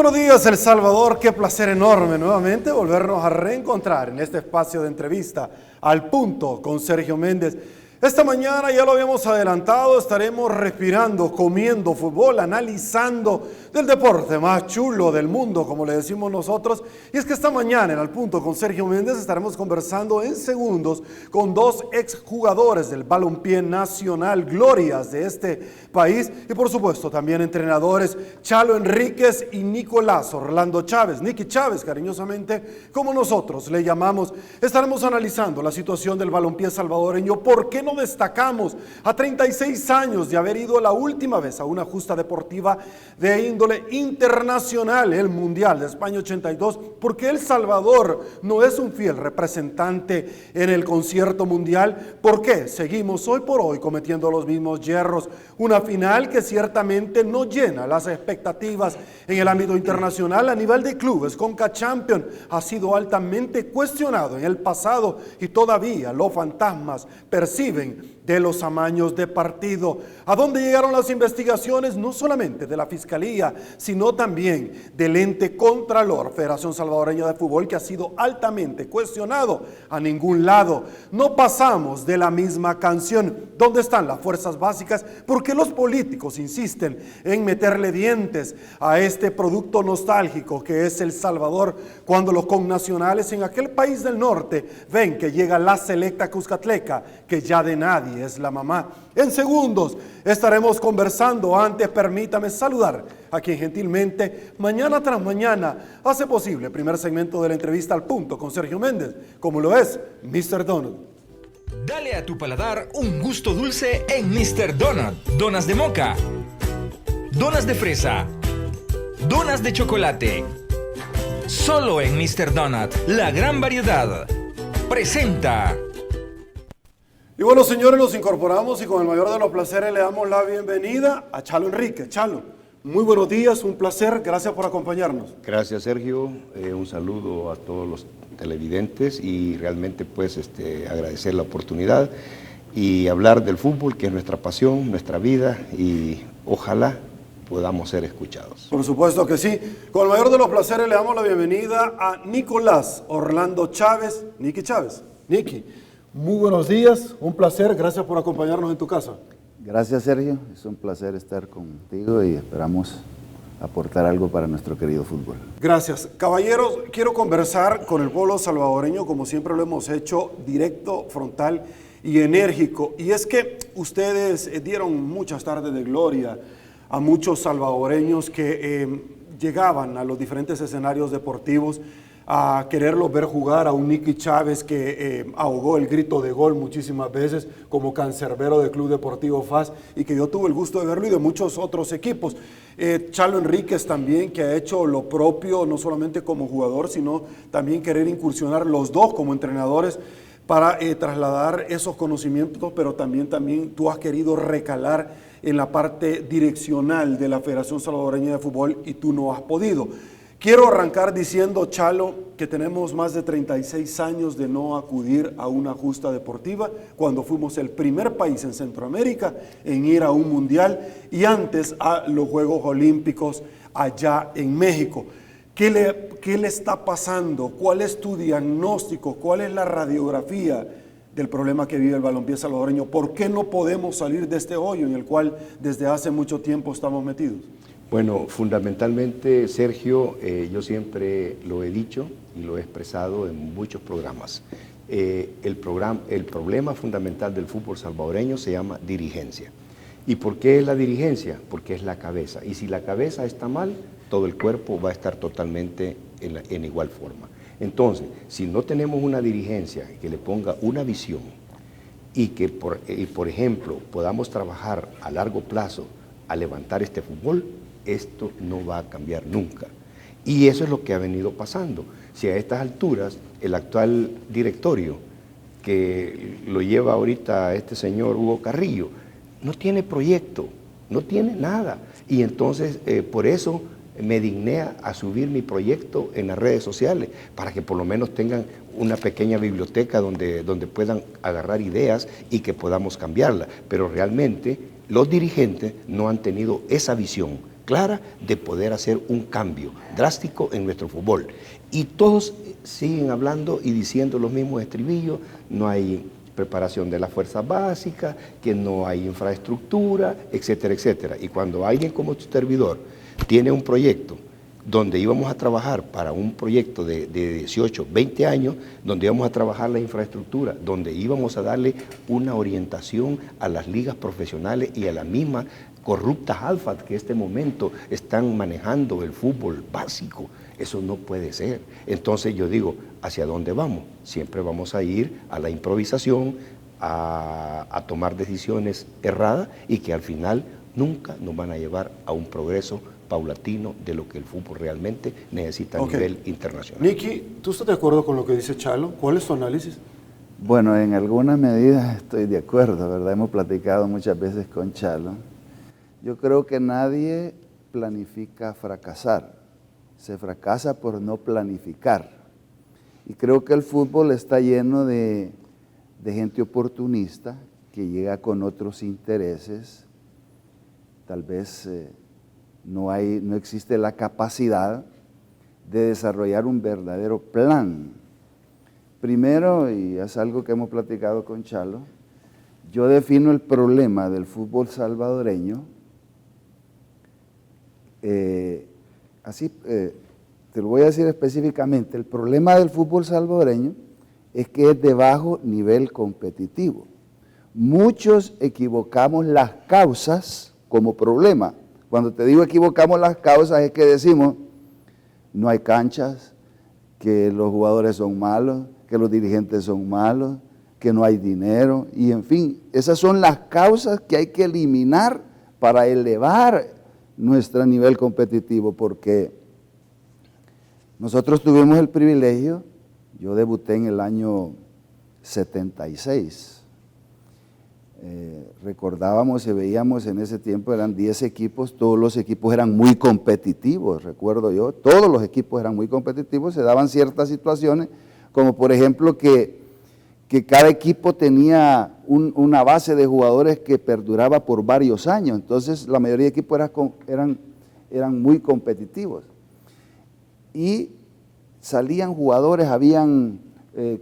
buenos días, El Salvador. Qué placer enorme nuevamente volvernos a reencontrar en este espacio de entrevista al punto con Sergio Méndez. Esta mañana, ya lo habíamos adelantado, estaremos respirando, comiendo fútbol, analizando del deporte más chulo del mundo, como le decimos nosotros. Y es que esta mañana en Al Punto con Sergio Méndez estaremos conversando en segundos con dos exjugadores del balompié nacional, glorias de este país, y por supuesto también entrenadores, Chalo Enríquez y Nicolás Orlando Chávez, Nicky Chávez, cariñosamente como nosotros le llamamos. Estaremos analizando la situación del balompié salvadoreño. ¿Por qué no destacamos a 36 años de haber ido la última vez a una justa deportiva de índole internacional, el Mundial de España 82? Porque El Salvador no es un fiel representante en el concierto mundial. ¿Por qué seguimos hoy por hoy cometiendo los mismos yerros? Una final que ciertamente no llena las expectativas en el ámbito internacional. A nivel de clubes, Conca Champions ha sido altamente cuestionado en el pasado y todavía los fantasmas perciben de los amaños de partido. ¿A dónde llegaron las investigaciones? No solamente de la Fiscalía, sino también del ente Contralor, Federación Salvadoreña de Fútbol, que ha sido altamente cuestionado. A ningún lado. No pasamos de la misma canción. ¿Dónde están las fuerzas básicas? ¿Por qué los políticos insisten en meterle dientes a este producto nostálgico que es El Salvador, cuando los connacionales en aquel país del norte ven que llega la selecta Cuscatleca, que ya de nadie es la mamá? En segundos estaremos conversando. Antes, permítame saludar a quien gentilmente, mañana tras mañana, hace posible el primer segmento de la entrevista Al Punto con Sergio Méndez, como lo es Mr. Donut. Dale a tu paladar un gusto dulce en Mr. Donut. Donas de moca, donas de fresa, donas de chocolate. Solo en Mr. Donut, la gran variedad. Presenta. Y bueno, señores, nos incorporamos y con el mayor de los placeres le damos la bienvenida a Chalo Enríquez. Chalo, muy buenos días, un placer, gracias por acompañarnos. Gracias, Sergio, un saludo a todos los televidentes y realmente pues agradecer la oportunidad y hablar del fútbol, que es nuestra pasión, nuestra vida, y ojalá podamos ser escuchados. Por supuesto que sí. Con el mayor de los placeres le damos la bienvenida a Nicolás Orlando Chávez, Nicky Chávez. Nicky, muy buenos días, un placer, gracias por acompañarnos en tu casa. Gracias, Sergio, es un placer estar contigo y esperamos aportar algo para nuestro querido fútbol. Gracias. Caballeros, quiero conversar con el pueblo salvadoreño, como siempre lo hemos hecho, directo, frontal y enérgico. Y es que ustedes dieron muchas tardes de gloria a muchos salvadoreños que llegaban a los diferentes escenarios deportivos a quererlos ver jugar, a un Nicky Chávez que ahogó el grito de gol muchísimas veces como cancerbero del Club Deportivo FAS, y que yo tuve el gusto de verlo, y de muchos otros equipos. Chalo Enríquez también, que ha hecho lo propio, no solamente como jugador, sino también querer incursionar los dos como entrenadores para trasladar esos conocimientos, pero también tú has querido recalar en la parte direccional de la Federación Salvadoreña de Fútbol y tú no has podido. Quiero arrancar diciendo, Chalo, que tenemos más de 36 años de no acudir a una justa deportiva, cuando fuimos el primer país en Centroamérica en ir a un mundial y antes a los Juegos Olímpicos allá en México. ¿Qué le está pasando? ¿Cuál es tu diagnóstico? ¿Cuál es la radiografía del problema que vive el balompié salvadoreño? ¿Por qué no podemos salir de este hoyo en el cual desde hace mucho tiempo estamos metidos? Bueno, fundamentalmente, Sergio, yo siempre lo he dicho y lo he expresado en muchos programas. El problema fundamental del fútbol salvadoreño se llama dirigencia. ¿Y por qué es la dirigencia? Porque es la cabeza. Y si la cabeza está mal, todo el cuerpo va a estar totalmente en igual forma. Entonces, si no tenemos una dirigencia que le ponga una visión y que, por ejemplo, podamos trabajar a largo plazo a levantar este fútbol, esto no va a cambiar nunca. Y eso es lo que ha venido pasando. Si a estas alturas el actual directorio, que lo lleva ahorita este señor Hugo Carrillo, no tiene proyecto, no tiene nada. Y entonces por eso me digné a subir mi proyecto en las redes sociales, para que por lo menos tengan una pequeña biblioteca donde puedan agarrar ideas y que podamos cambiarla. Pero realmente los dirigentes no han tenido esa visión clara de poder hacer un cambio drástico en nuestro fútbol. Y todos siguen hablando y diciendo los mismos estribillos: no hay preparación de las fuerzas básicas, que no hay infraestructura, etcétera, etcétera. Y cuando alguien como tu servidor tiene un proyecto donde íbamos a trabajar para un proyecto de 18, 20 años, donde íbamos a trabajar la infraestructura, donde íbamos a darle una orientación a las ligas profesionales y a las mismas corruptas alfas que en este momento están manejando el fútbol básico. Eso no puede ser. Entonces yo digo, ¿hacia dónde vamos? Siempre vamos a ir a la improvisación, a tomar decisiones erradas y que al final nunca nos van a llevar a un progreso paulatino de lo que el fútbol realmente necesita a nivel internacional. Nicky, ¿tú estás de acuerdo con lo que dice Chalo? ¿Cuál es tu análisis? Bueno, en algunas medidas estoy de acuerdo, ¿verdad? Hemos platicado muchas veces con Chalo. Yo creo que nadie planifica fracasar. Se fracasa por no planificar. Y creo que el fútbol está lleno de gente oportunista que llega con otros intereses. Tal vez no existe la capacidad de desarrollar un verdadero plan. Primero, y es algo que hemos platicado con Chalo, yo defino el problema del fútbol salvadoreño te lo voy a decir específicamente. El problema del fútbol salvadoreño es que es de bajo nivel competitivo. Muchos equivocamos las causas como problema. Cuando te digo equivocamos las causas es que decimos no hay canchas, que los jugadores son malos, que los dirigentes son malos, que no hay dinero, y en fin, esas son las causas que hay que eliminar para elevar nuestro nivel competitivo, porque nosotros tuvimos el privilegio, yo debuté en el año 76, recordábamos y veíamos en ese tiempo, eran 10 equipos, todos los equipos eran muy competitivos, recuerdo yo, todos los equipos eran muy competitivos, se daban ciertas situaciones, como por ejemplo que cada equipo tenía una base de jugadores que perduraba por varios años, entonces la mayoría de equipos eran muy competitivos. Y salían jugadores, habían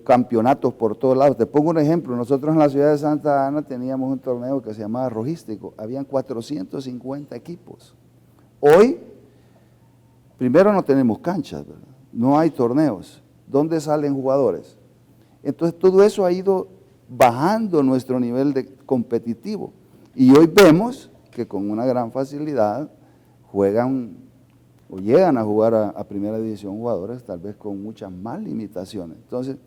campeonatos por todos lados. Te pongo un ejemplo, nosotros en la ciudad de Santa Ana teníamos un torneo que se llamaba Rojístico, habían 450 equipos. Hoy, primero no tenemos canchas, ¿verdad? No hay torneos. ¿Dónde salen jugadores? Entonces todo eso ha ido bajando nuestro nivel competitivo. Y hoy vemos que con una gran facilidad juegan o llegan a jugar a primera división jugadores tal vez con muchas más limitaciones. Entonces,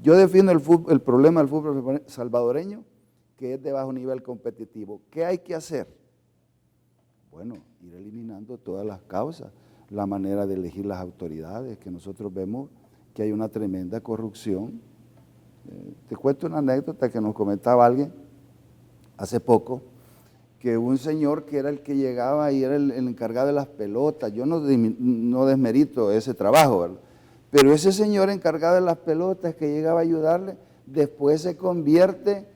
yo defino el problema del fútbol salvadoreño, que es de bajo nivel competitivo. ¿Qué hay que hacer? Bueno, ir eliminando todas las causas, la manera de elegir las autoridades, que nosotros vemos que hay una tremenda corrupción. Te cuento una anécdota que nos comentaba alguien hace poco, que un señor que era el que llegaba y era el encargado de las pelotas, yo no desmerito ese trabajo, ¿verdad? Pero ese señor encargado de las pelotas que llegaba a ayudarle, después se convierte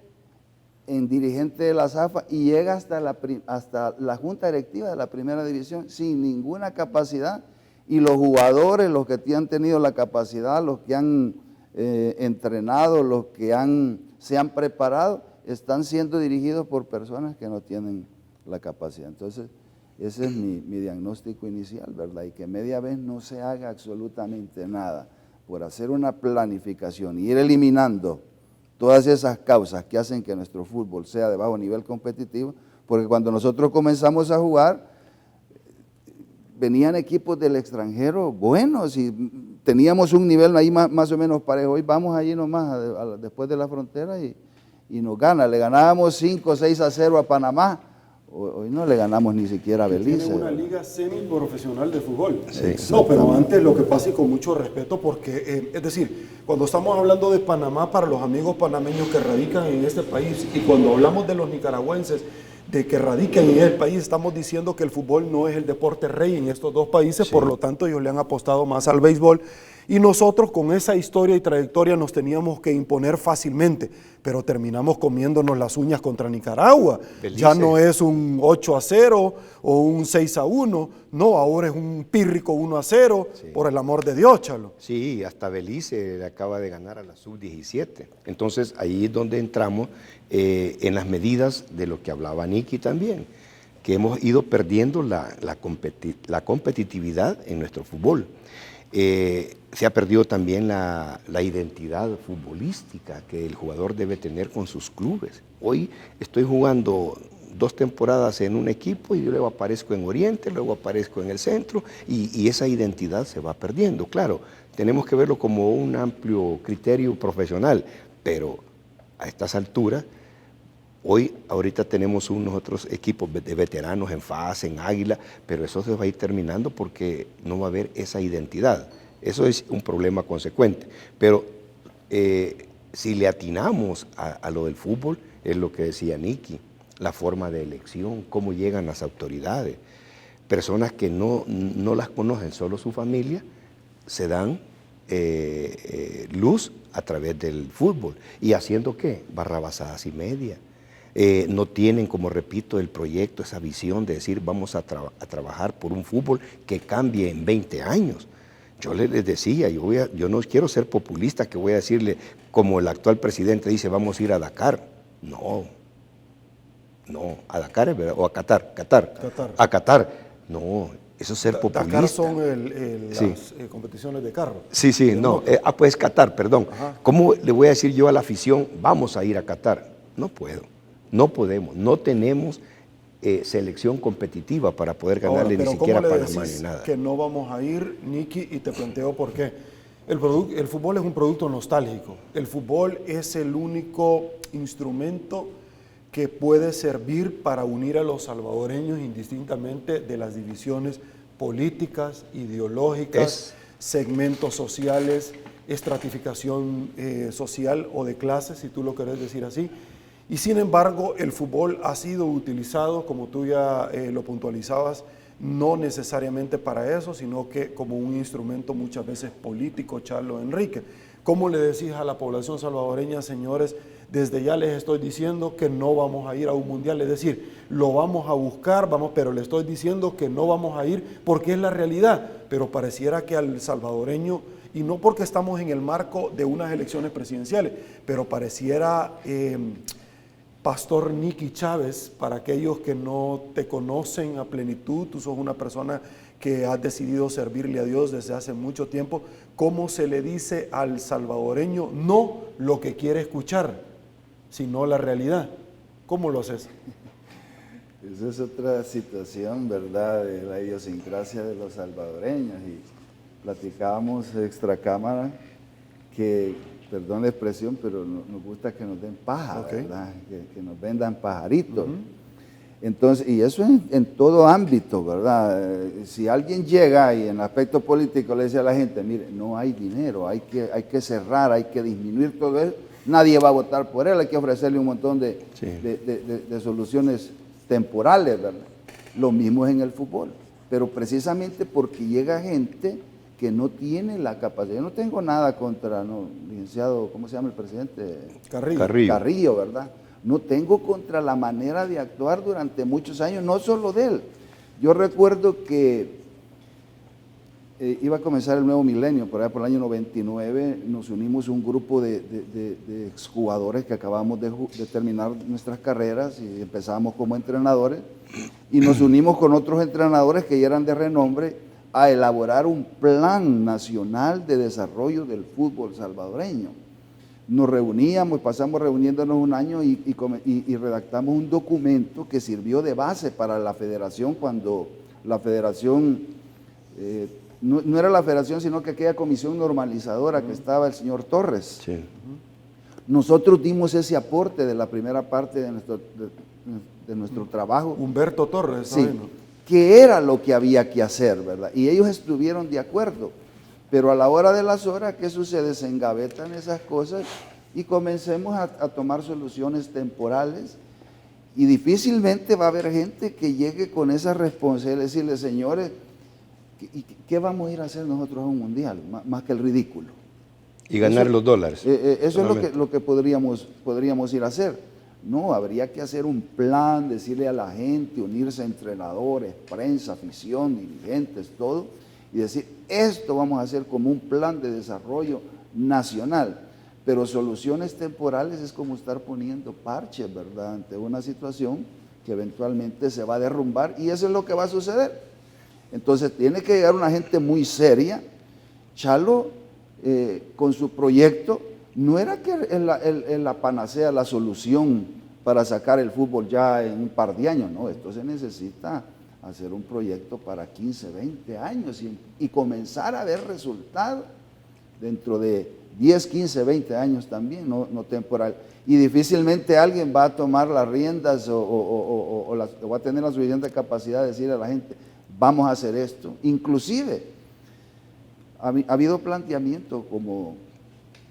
en dirigente de la SAFA y llega hasta la junta directiva de la primera división sin ninguna capacidad, y los jugadores, los que han tenido la capacidad, los que han entrenado, los que se han preparado, están siendo dirigidos por personas que no tienen la capacidad. Entonces, ese es mi diagnóstico inicial, ¿verdad? Y que media vez no se haga absolutamente nada por hacer una planificación y ir eliminando todas esas causas que hacen que nuestro fútbol sea de bajo nivel competitivo, porque cuando nosotros comenzamos a jugar, venían equipos del extranjero buenos y teníamos un nivel ahí más o menos parejo. Hoy vamos allí nomás después de la frontera y nos gana. Le ganábamos 5-6-0 a Panamá. Hoy no le ganamos ni siquiera a Belice. Tiene una liga semiprofesional de fútbol. Sí, no, pero antes lo que pasa, y con mucho respeto, porque, es decir, cuando estamos hablando de Panamá, para los amigos panameños que radican en este país, y cuando hablamos de los nicaragüenses de que radican en el país, estamos diciendo que el fútbol no es el deporte rey en estos dos países, sí. Por lo tanto ellos le han apostado más al béisbol. Y nosotros con esa historia y trayectoria nos teníamos que imponer fácilmente, pero terminamos comiéndonos las uñas contra Nicaragua. Belice. Ya no es un 8-0 o un 6-1, no, ahora es un pírrico 1-0, Sí. por el amor de Dios, Chalo. Sí, hasta Belice le acaba de ganar a la sub-17. Entonces ahí es donde entramos en las medidas de lo que hablaba Nicky también, que hemos ido perdiendo la competitividad en nuestro fútbol. Se ha perdido también la identidad futbolística que el jugador debe tener con sus clubes. Hoy estoy jugando 2 temporadas en un equipo y luego aparezco en Oriente, luego aparezco en el centro y esa identidad se va perdiendo. Claro, tenemos que verlo como un amplio criterio profesional, pero a estas alturas, ahorita tenemos unos otros equipos de veteranos en FAS, en Águila, pero eso se va a ir terminando porque no va a haber esa identidad. Eso es un problema consecuente. Pero si le atinamos a lo del fútbol, es lo que decía Nicky, la forma de elección, cómo llegan las autoridades. Personas que no las conocen, solo su familia, se dan luz a través del fútbol. ¿Y haciendo qué? Barrabasadas y media. No tienen, como repito, el proyecto, esa visión de decir vamos a trabajar por un fútbol que cambie en 20 años. Yo les decía, yo no quiero ser populista, que voy a decirle, como el actual presidente dice, vamos a ir a Dakar. No, a Dakar es verdad, o a Qatar. A Qatar. No, eso es ser populista. Dakar son Sí. las competiciones de carro. Sí, no. Pues Qatar, perdón. Ajá. ¿Cómo le voy a decir yo a la afición, vamos a ir a Qatar? No puedo, no podemos, no tenemos selección competitiva para poder ganarle. Ahora, ni siquiera a ¿cómo le Panamá decís ni nada. que no vamos a ir, Nicky? Y te planteo por qué. El fútbol es un producto nostálgico. El fútbol es el único instrumento que puede servir para unir a los salvadoreños indistintamente de las divisiones políticas, ideológicas, segmentos sociales, estratificación social o de clases, si tú lo querés decir así. Y sin embargo, el fútbol ha sido utilizado, como tú ya lo puntualizabas, no necesariamente para eso, sino que como un instrumento muchas veces político, Charlo Enrique. ¿Cómo le decís a la población salvadoreña, señores, desde ya les estoy diciendo que no vamos a ir a un mundial? Es decir, lo vamos a buscar, pero le estoy diciendo que no vamos a ir porque es la realidad. Pero pareciera que al salvadoreño, y no porque estamos en el marco de unas elecciones presidenciales, pero pareciera... Pastor Nicky Chávez, para aquellos que no te conocen a plenitud, tú sos una persona que has decidido servirle a Dios desde hace mucho tiempo. ¿Cómo se le dice al salvadoreño no lo que quiere escuchar, sino la realidad? ¿Cómo lo haces? Esa es otra situación, ¿verdad?, de la idiosincrasia de los salvadoreños. Y platicábamos extra cámara que, perdón la expresión, pero nos gusta que nos den paja, Okay. ¿verdad? Que nos vendan pajaritos. Entonces, y eso en todo ámbito, ¿verdad? Si alguien llega y en el aspecto político le dice a la gente, mire, no hay dinero, hay que cerrar, hay que disminuir todo eso, nadie va a votar por él, hay que ofrecerle un montón de soluciones temporales, ¿verdad? Lo mismo es en el fútbol, pero precisamente porque llega gente que no tiene la capacidad. Yo no tengo nada contra, licenciado, ¿cómo se llama el presidente? Carrillo, ¿verdad? No tengo contra la manera de actuar durante muchos años, no solo de él. Yo recuerdo que iba a comenzar el nuevo milenio, por allá por el año 99, nos unimos un grupo de exjugadores que acabamos de terminar nuestras carreras y empezamos como entrenadores, y nos unimos con otros entrenadores que ya eran de renombre a elaborar un plan nacional de desarrollo del fútbol salvadoreño. Nos reuníamos, pasamos reuniéndonos un año y redactamos un documento que sirvió de base para la federación cuando la federación, no era la federación, sino que aquella comisión normalizadora que estaba el señor Torres. Sí. Nosotros dimos ese aporte de la primera parte de nuestro trabajo. Humberto Torres, Sí, ¿no? que era lo que había que hacer, ¿verdad? Y ellos estuvieron de acuerdo, pero a la hora de las horas, ¿qué sucede? Se engavetan esas cosas y comencemos a tomar soluciones temporales, y difícilmente va a haber gente que llegue con esa responsabilidad, decirle, señores, ¿Y qué vamos a ir a hacer nosotros a un mundial? Más que el ridículo. Y ganar los dólares. Eso es lo que podríamos ir a hacer. No, habría que hacer un plan, decirle a la gente, unirse a entrenadores, prensa, afición, dirigentes, todo, y decir, esto vamos a hacer como un plan de desarrollo nacional. Pero soluciones temporales es como estar poniendo parches, ¿verdad?, ante una situación que eventualmente se va a derrumbar, y eso es lo que va a suceder. Entonces tiene que llegar una gente muy seria. Chalo, con su proyecto, no era que la panacea, la solución para sacar el fútbol ya en un par de años, no, esto se necesita hacer un proyecto para 15, 20 años y comenzar a ver resultados dentro de 10, 15, 20 años también, no temporal. Y difícilmente alguien va a tomar las riendas o va a tener la suficiente capacidad de decir a la gente, vamos a hacer esto. Inclusive, ha habido planteamientos como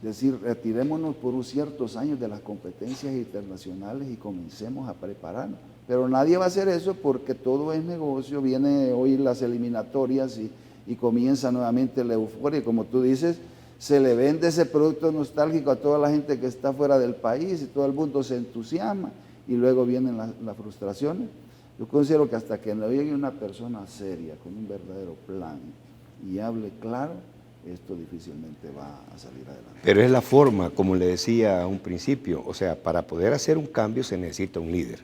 decir, retirémonos por ciertos años de las competencias internacionales y comencemos a prepararnos. Pero nadie va a hacer eso porque todo es negocio, viene hoy las eliminatorias y comienza nuevamente la euforia. Como tú dices, se le vende ese producto nostálgico a toda la gente que está fuera del país y todo el mundo se entusiasma y luego vienen las frustraciones. Yo considero que hasta que no llegue una persona seria, con un verdadero plan y hable claro, esto difícilmente va a salir adelante. Pero es la forma, como le decía a un principio, o sea, para poder hacer un cambio se necesita un líder.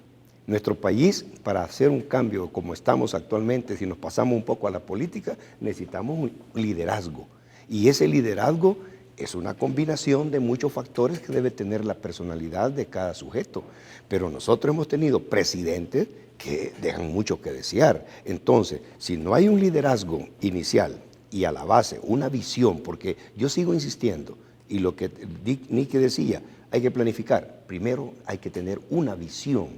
Nuestro país, para hacer un cambio como estamos actualmente, si nos pasamos un poco a la política, necesitamos un liderazgo. Y ese liderazgo es una combinación de muchos factores que debe tener la personalidad de cada sujeto. Pero nosotros hemos tenido presidentes que dejan mucho que desear. Entonces, si no hay un liderazgo inicial y a la base una visión, porque yo sigo insistiendo, y lo que Nicky decía, hay que planificar. Primero hay que tener una visión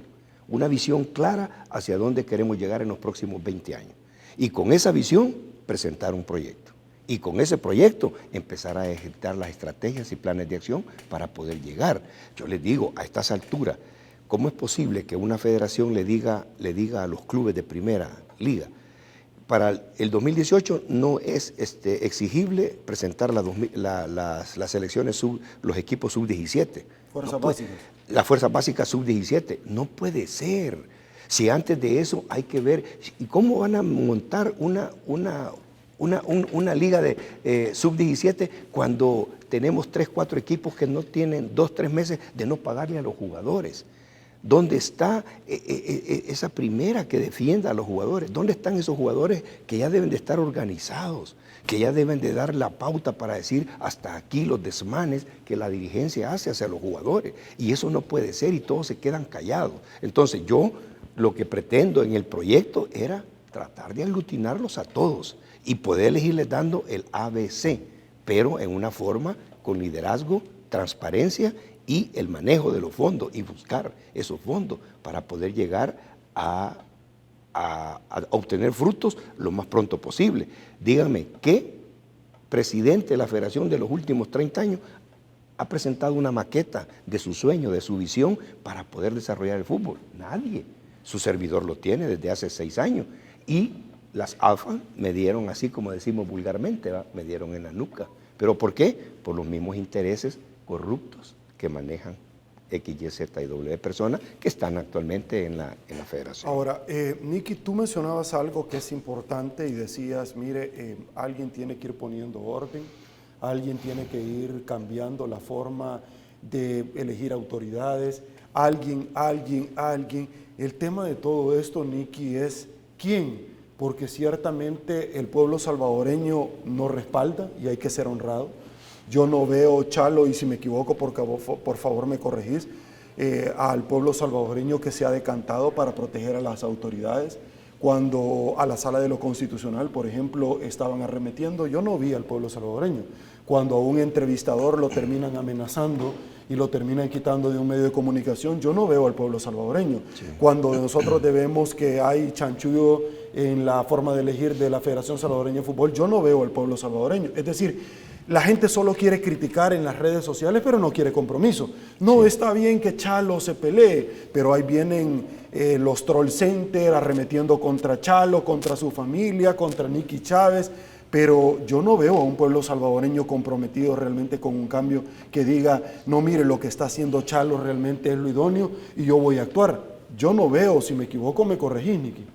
clara hacia dónde queremos llegar en los próximos 20 años. Y con esa visión, presentar un proyecto. Y con ese proyecto empezar a ejecutar las estrategias y planes de acción para poder llegar. Yo les digo, a estas alturas, ¿cómo es posible que una federación le diga a los clubes de primera liga, para el 2018 no es exigible presentar las selecciones, los equipos sub-17? Fuerzas básicas. Las fuerzas básicas sub-17. No puede ser. Si antes de eso hay que ver, ¿y cómo van a montar una liga de sub-17 cuando tenemos 3, 4 equipos que no tienen 2, 3 meses de no pagarle a los jugadores? ¿Dónde está esa primera que defienda a los jugadores? ¿Dónde están esos jugadores que ya deben de estar organizados, que ya deben de dar la pauta para decir hasta aquí los desmanes que la dirigencia hace hacia los jugadores? Y eso no puede ser y todos se quedan callados. Entonces yo lo que pretendo en el proyecto era tratar de aglutinarlos a todos y poder irles dando el ABC, pero en una forma con liderazgo, transparencia y el manejo de los fondos y buscar esos fondos para poder llegar a obtener frutos lo más pronto posible. Díganme, ¿qué presidente de la federación de los últimos 30 años ha presentado una maqueta de su sueño, de su visión para poder desarrollar el fútbol? Nadie. Su servidor lo tiene desde hace 6 años y las AFA me dieron, así como decimos vulgarmente, me dieron en la nuca. ¿Pero por qué? Por los mismos intereses corruptos que manejan X, Y, Z y W personas que están actualmente en la federación. Ahora, Nicky, tú mencionabas algo que es importante y decías, mire, alguien tiene que ir poniendo orden, alguien tiene que ir cambiando la forma de elegir autoridades, alguien. El tema de todo esto, Nicky, es ¿quién? Porque ciertamente el pueblo salvadoreño nos respalda y hay que ser honrado. Yo no veo, Chalo, y si me equivoco, por favor me corregís, al pueblo salvadoreño que se ha decantado para proteger a las autoridades. Cuando a la Sala de lo Constitucional, por ejemplo, estaban arremetiendo, yo no vi al pueblo salvadoreño. Cuando a un entrevistador lo terminan amenazando y lo terminan quitando de un medio de comunicación, yo no veo al pueblo salvadoreño. Sí. Cuando nosotros vemos que hay chanchullo en la forma de elegir de la Federación Salvadoreña de Fútbol, yo no veo al pueblo salvadoreño. Es decir, La gente solo quiere criticar en las redes sociales, pero no quiere compromiso. No, está bien que Chalo se pelee, pero ahí vienen los troll center arremetiendo contra Chalo, contra su familia, contra Nicky Chávez. Pero yo no veo a un pueblo salvadoreño comprometido realmente con un cambio que diga, no, mire, lo que está haciendo Chalo realmente es lo idóneo y yo voy a actuar. Yo no veo, si me equivoco me corregís, Nicky.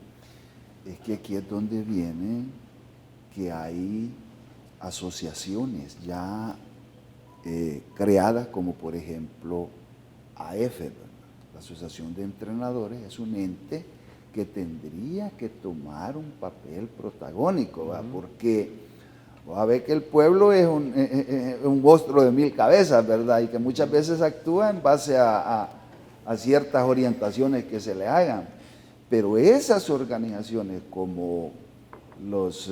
Es que aquí es donde viene que hay asociaciones ya creadas, como por ejemplo AF, la Asociación de Entrenadores, es un ente que tendría que tomar un papel protagónico, ¿va? Porque a ver que el pueblo es un monstruo de 1000 cabezas, ¿verdad? Y que muchas veces actúa en base a ciertas orientaciones que se le hagan. Pero esas organizaciones como los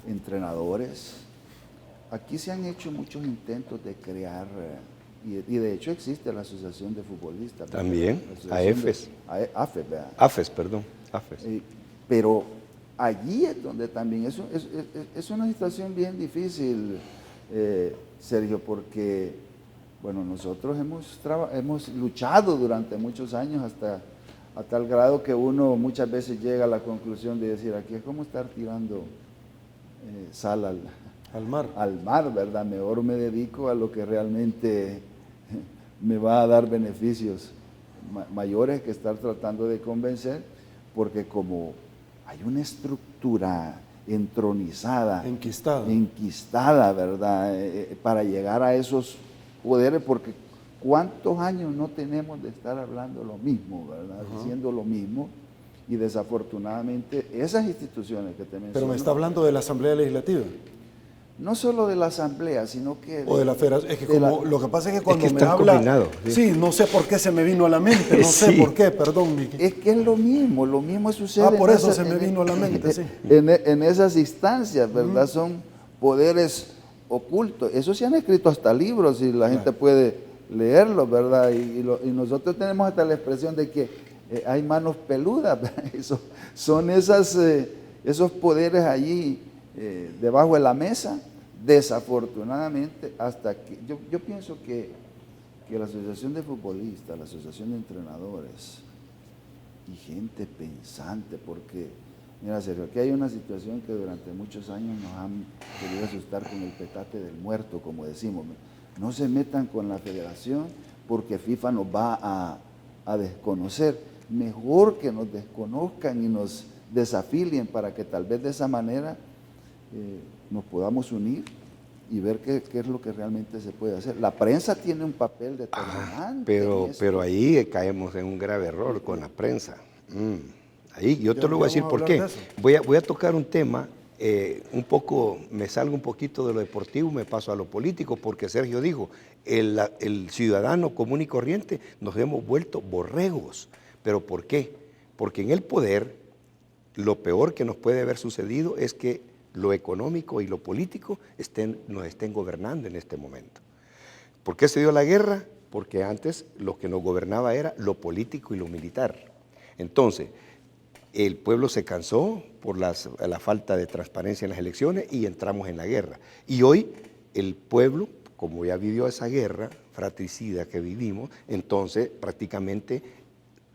entrenadores, aquí se han hecho muchos intentos de crear, y de hecho existe la Asociación de Futbolistas. También, AFES. AFES, perdón. AFES. Pero allí es donde también es una situación bien difícil, Sergio, porque bueno, nosotros hemos luchado durante muchos años a tal grado que uno muchas veces llega a la conclusión de decir, aquí es como estar tirando sal al mar, ¿verdad? Mejor me dedico a lo que realmente me va a dar beneficios mayores que estar tratando de convencer, porque como hay una estructura entronizada, enquistada, ¿verdad? Para llegar a esos poderes, porque ¿cuántos años no tenemos de estar hablando lo mismo, ¿verdad? Diciendo lo mismo, y desafortunadamente esas instituciones que te menciono. Pero me está hablando de la Asamblea Legislativa. No solo de la Asamblea, sino que... O de la Federación. Es que lo que pasa es que cuando me están habla... combinados, sí, no sé por qué se me vino a la mente, no sé por qué, perdón, Miki. Es que es lo mismo sucede... por eso se me vino a la mente, sí. En esas instancias, ¿verdad? Son poderes ocultos. Eso se han escrito hasta libros y la gente puede leerlos, ¿verdad? Y nosotros tenemos hasta la expresión de que hay manos peludas, son esos poderes allí debajo de la mesa, desafortunadamente, hasta que yo pienso que la Asociación de Futbolistas, la Asociación de Entrenadores y gente pensante, porque mira, Sergio, aquí hay una situación que durante muchos años nos han querido asustar con el petate del muerto, como decimos. No se metan con la federación porque FIFA nos va a desconocer. Mejor que nos desconozcan y nos desafilien para que tal vez de esa manera nos podamos unir y ver qué es lo que realmente se puede hacer. La prensa tiene un papel determinante. Pero ahí caemos en un grave error con la prensa. Ahí yo te lo voy a decir por qué. Voy a tocar un tema, un poco, me salgo un poquito de lo deportivo, me paso a lo político, porque Sergio dijo, el ciudadano común y corriente nos hemos vuelto borregos. ¿Pero por qué? Porque en el poder, lo peor que nos puede haber sucedido es que lo económico y lo político nos estén gobernando en este momento. ¿Por qué se dio la guerra? Porque antes lo que nos gobernaba era lo político y lo militar. Entonces, el pueblo se cansó por la falta de transparencia en las elecciones y entramos en la guerra. Y hoy el pueblo, como ya vivió esa guerra fratricida que vivimos, entonces prácticamente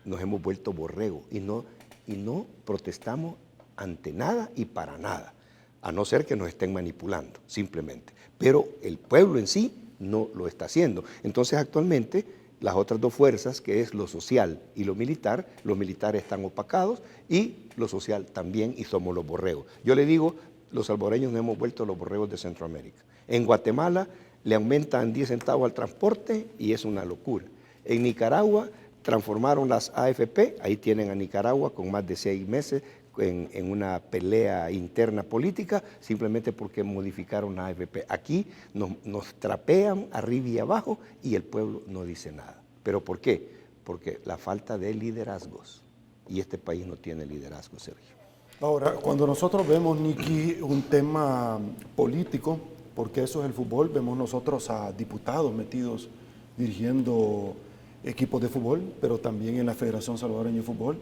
nos hemos vuelto borregos y no protestamos ante nada y para nada, a no ser que nos estén manipulando, simplemente. Pero el pueblo en sí no lo está haciendo. Entonces actualmente las otras dos fuerzas, que es lo social y lo militar, los militares están opacados y lo social también, y somos los borregos. Yo le digo, los salvadoreños nos hemos vuelto los borregos de Centroamérica. En Guatemala le aumentan 10 centavos al transporte y es una locura. En Nicaragua transformaron las AFP, ahí tienen a Nicaragua con más de 6 meses en una pelea interna política, simplemente porque modificaron la AFP. Aquí nos trapean arriba y abajo y el pueblo no dice nada. ¿Pero por qué? Porque la falta de liderazgos. Y este país no tiene liderazgo, Sergio. Ahora, cuando nosotros vemos, Nicky, un tema político, porque eso es el fútbol, vemos nosotros a diputados metidos dirigiendo equipos de fútbol, pero también en la Federación Salvadoreña de Fútbol,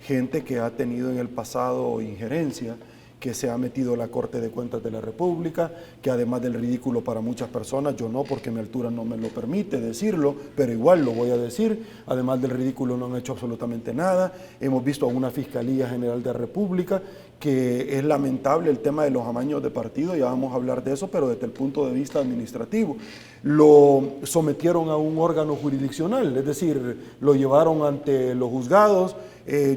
gente que ha tenido en el pasado injerencia, que se ha metido la Corte de Cuentas de la República, que además del ridículo para muchas personas, yo no, porque mi altura no me lo permite decirlo, pero igual lo voy a decir, además del ridículo no han hecho absolutamente nada. Hemos visto a una Fiscalía General de la República, que es lamentable el tema de los amaños de partido, ya vamos a hablar de eso, pero desde el punto de vista administrativo. Lo sometieron a un órgano jurisdiccional, es decir, lo llevaron ante los juzgados.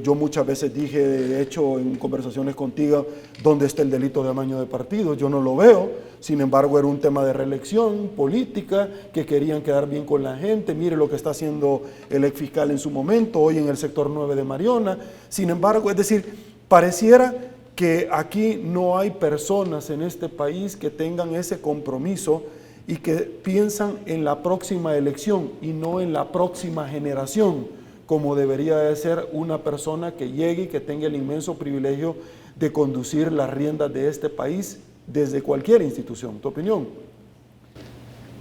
Yo muchas veces dije, de hecho, en conversaciones contigo, ¿dónde está el delito de amaño de partido? Yo no lo veo. Sin embargo, era un tema de reelección política, que querían quedar bien con la gente. Mire lo que está haciendo el ex fiscal en su momento, hoy en el sector 9 de Mariona. Sin embargo, es decir, pareciera que aquí no hay personas en este país que tengan ese compromiso y que piensan en la próxima elección y no en la próxima generación, como debería de ser una persona que llegue y que tenga el inmenso privilegio de conducir las riendas de este país desde cualquier institución. ¿Tu opinión?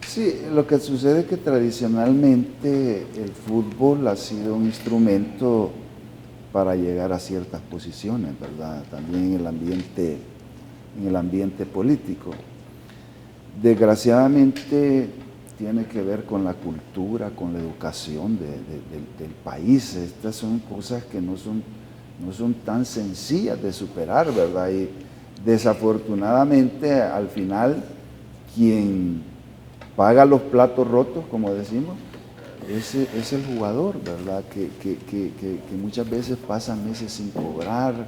Sí, lo que sucede es que tradicionalmente el fútbol ha sido un instrumento para llegar a ciertas posiciones, ¿verdad? También en el ambiente político. Desgraciadamente tiene que ver con la cultura, con la educación del país. Estas son cosas que no son tan sencillas de superar, ¿verdad? Y desafortunadamente al final quien paga los platos rotos, como decimos, es el jugador, ¿verdad? Que muchas veces pasan meses sin cobrar,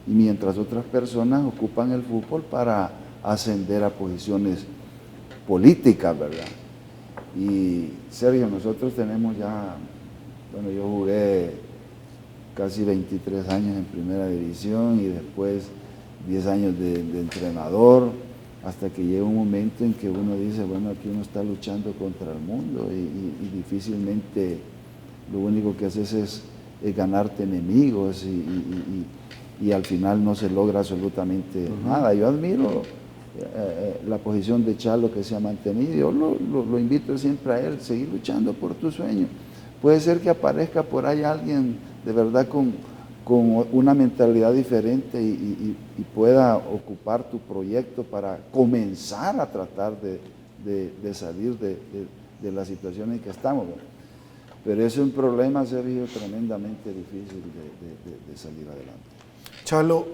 y mientras otras personas ocupan el fútbol para ascender a posiciones políticas, ¿verdad? Y Sergio, nosotros tenemos ya, bueno, yo jugué casi 23 años en primera división y después 10 años de entrenador, hasta que llega un momento en que uno dice, bueno, aquí uno está luchando contra el mundo y difícilmente lo único que haces es ganarte enemigos y al final no se logra absolutamente nada. Yo admiro la posición de Chalo que se ha mantenido, yo lo invito siempre a él, seguir luchando por tu sueño. Puede ser que aparezca por ahí alguien de verdad con una mentalidad diferente y pueda ocupar tu proyecto para comenzar a tratar de salir de la situación en que estamos, ¿verdad? Pero es un problema, Sergio, tremendamente difícil de salir adelante. Chalo,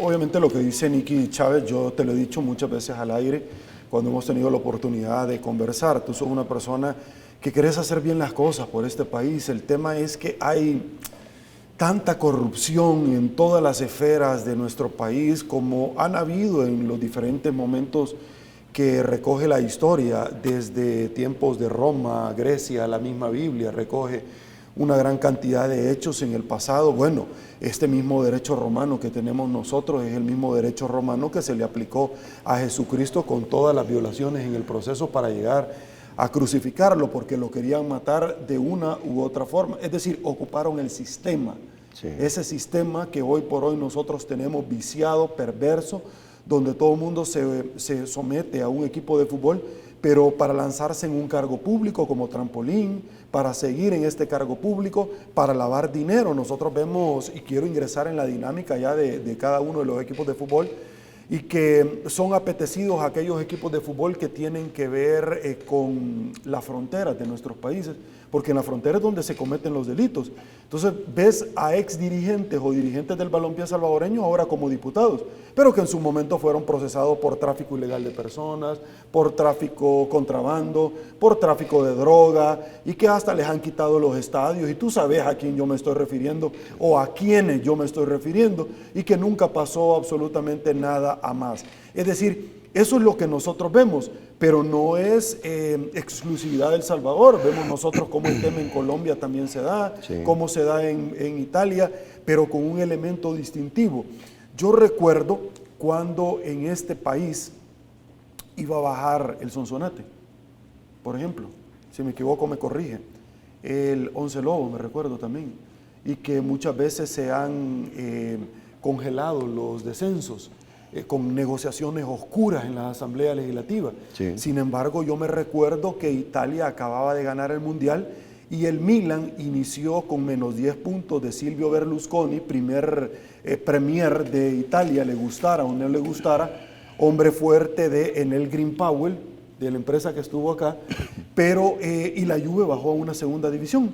obviamente lo que dice Nicky Chávez, yo te lo he dicho muchas veces al aire cuando hemos tenido la oportunidad de conversar. Tú sos una persona que querés hacer bien las cosas por este país. El tema es que hay tanta corrupción en todas las esferas de nuestro país como han habido en los diferentes momentos que recoge la historia, desde tiempos de Roma, Grecia, la misma Biblia recoge una gran cantidad de hechos en el pasado. Bueno, este mismo derecho romano que tenemos nosotros es el mismo derecho romano que se le aplicó a Jesucristo con todas las violaciones en el proceso para llegar a crucificarlo, porque lo querían matar de una u otra forma. Es decir, ocuparon el sistema, sí, ese sistema que hoy por hoy nosotros tenemos viciado, perverso, donde todo el mundo se somete a un equipo de fútbol, pero para lanzarse en un cargo público como trampolín, para seguir en este cargo público, para lavar dinero. Nosotros vemos, y quiero ingresar en la dinámica ya de cada uno de los equipos de fútbol, y que son apetecidos aquellos equipos de fútbol que tienen que ver con las fronteras de nuestros países, porque en la frontera es donde se cometen los delitos. Entonces ves a ex dirigentes o dirigentes del balompié salvadoreño ahora como diputados, pero que en su momento fueron procesados por tráfico ilegal de personas, por tráfico contrabando, por tráfico de droga, y que hasta les han quitado los estadios, y tú sabes a quién yo me estoy refiriendo o a quiénes yo me estoy refiriendo, y que nunca pasó absolutamente nada a más. Es decir, eso es lo que nosotros vemos, pero no es exclusividad de El Salvador. Vemos nosotros cómo el tema en Colombia también se da, sí, cómo se da en Italia, pero con un elemento distintivo. Yo recuerdo cuando en este país iba a bajar el Sonsonate, por ejemplo, si me equivoco me corrige, el Once Lobos me recuerdo también, y que muchas veces se han congelado los descensos, con negociaciones oscuras en la Asamblea Legislativa. Sí. Sin embargo, yo me recuerdo que Italia acababa de ganar el Mundial y el Milan inició con menos 10 puntos de Silvio Berlusconi, primer premier de Italia, le gustara o no le gustara, hombre fuerte de Enel Green Powell, de la empresa que estuvo acá, pero y la Juve bajó a una segunda división.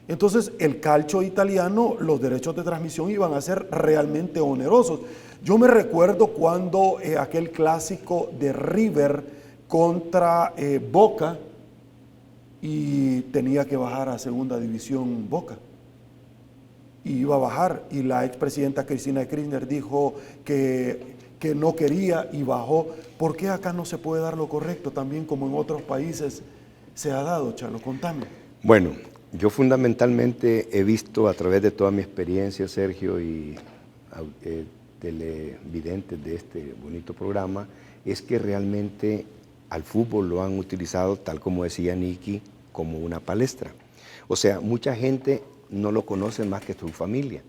Entonces el calcio italiano, los derechos de transmisión iban a ser realmente onerosos. Yo me recuerdo cuando aquel clásico de River contra Boca, y tenía que bajar a segunda división Boca, y iba a bajar, y la expresidenta Cristina Kirchner dijo que no quería y bajó. ¿Por qué acá no se puede dar lo correcto también como en otros países se ha dado, Chalo? Contame. Bueno, yo fundamentalmente he visto a través de toda mi experiencia, Sergio, y televidentes de este bonito programa, es que realmente al fútbol lo han utilizado, tal como decía Nicky, como una palestra. O sea, mucha gente no lo conoce más que su familia.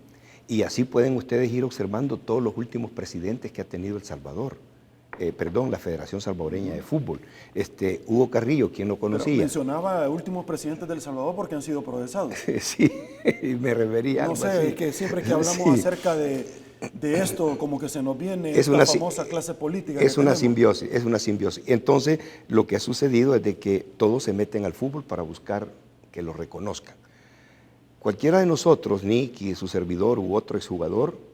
Y así pueden ustedes ir observando todos los últimos presidentes que ha tenido El Salvador. La Federación Salvadoreña de Fútbol. Hugo Carrillo, ¿quién lo conocía? Pero mencionaba últimos presidentes del Salvador porque han sido procesados. Sí, me refería a algo así. No sé, es que siempre que hablamos acerca de esto, como que se nos viene esta famosa clase política. Es una simbiosis. Entonces, lo que ha sucedido es de que todos se meten al fútbol para buscar que lo reconozcan. Cualquiera de nosotros, Nicky, su servidor u otro exjugador,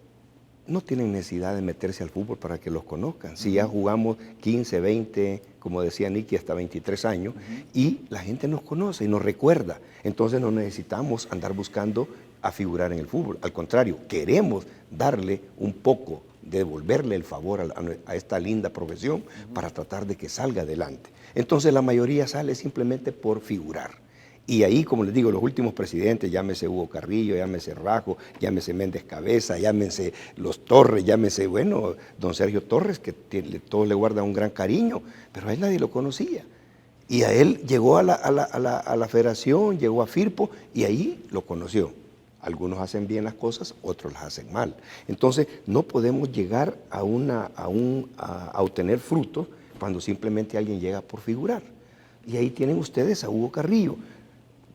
no tienen necesidad de meterse al fútbol para que los conozcan. Si ya jugamos 15, 20, como decía Nicky, hasta 23 años, y la gente nos conoce y nos recuerda. Entonces no necesitamos andar buscando a figurar en el fútbol. Al contrario, queremos darle un poco, devolverle el favor a esta linda profesión para tratar de que salga adelante. Entonces la mayoría sale simplemente por figurar. Y ahí, como les digo, los últimos presidentes, llámese Hugo Carrillo, llámese Rajo, llámese Méndez Cabeza, llámese Los Torres, llámese, bueno, don Sergio Torres, que todos le guardan un gran cariño, pero a él nadie lo conocía. Y a él llegó a la federación, llegó a Firpo, y ahí lo conoció. Algunos hacen bien las cosas, otros las hacen mal. Entonces, no podemos llegar a obtener frutos cuando simplemente alguien llega por figurar. Y ahí tienen ustedes a Hugo Carrillo,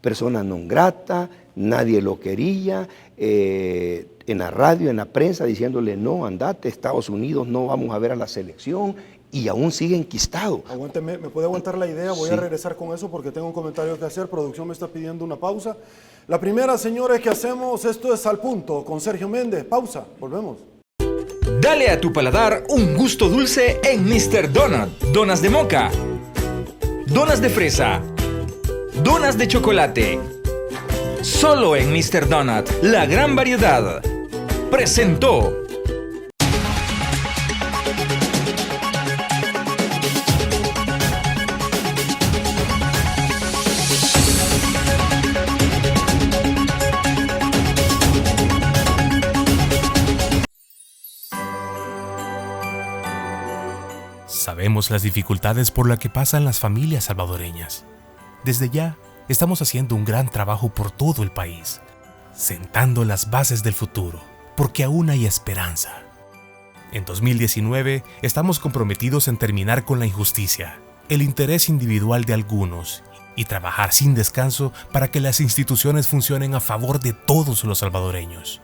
persona non grata, nadie lo quería, en la radio, en la prensa, diciéndole no, andate, Estados Unidos, no vamos a ver a la selección, y aún sigue enquistado. Aguánteme, ¿me puede aguantar la idea? Voy a regresar con eso porque tengo un comentario que hacer. Producción me está pidiendo una pausa. La primera, señores, que hacemos, esto es Al Punto, con Sergio Méndez. Pausa, volvemos. Dale a tu paladar un gusto dulce en Mr. Donut. Donas de moca, donas de fresa, donas de chocolate. Solo en Mr. Donut, la gran variedad. Presentó. Sabemos las dificultades por las que pasan las familias salvadoreñas. Desde ya, estamos haciendo un gran trabajo por todo el país, sentando las bases del futuro, porque aún hay esperanza. En 2019, estamos comprometidos en terminar con la injusticia, el interés individual de algunos y trabajar sin descanso para que las instituciones funcionen a favor de todos los salvadoreños.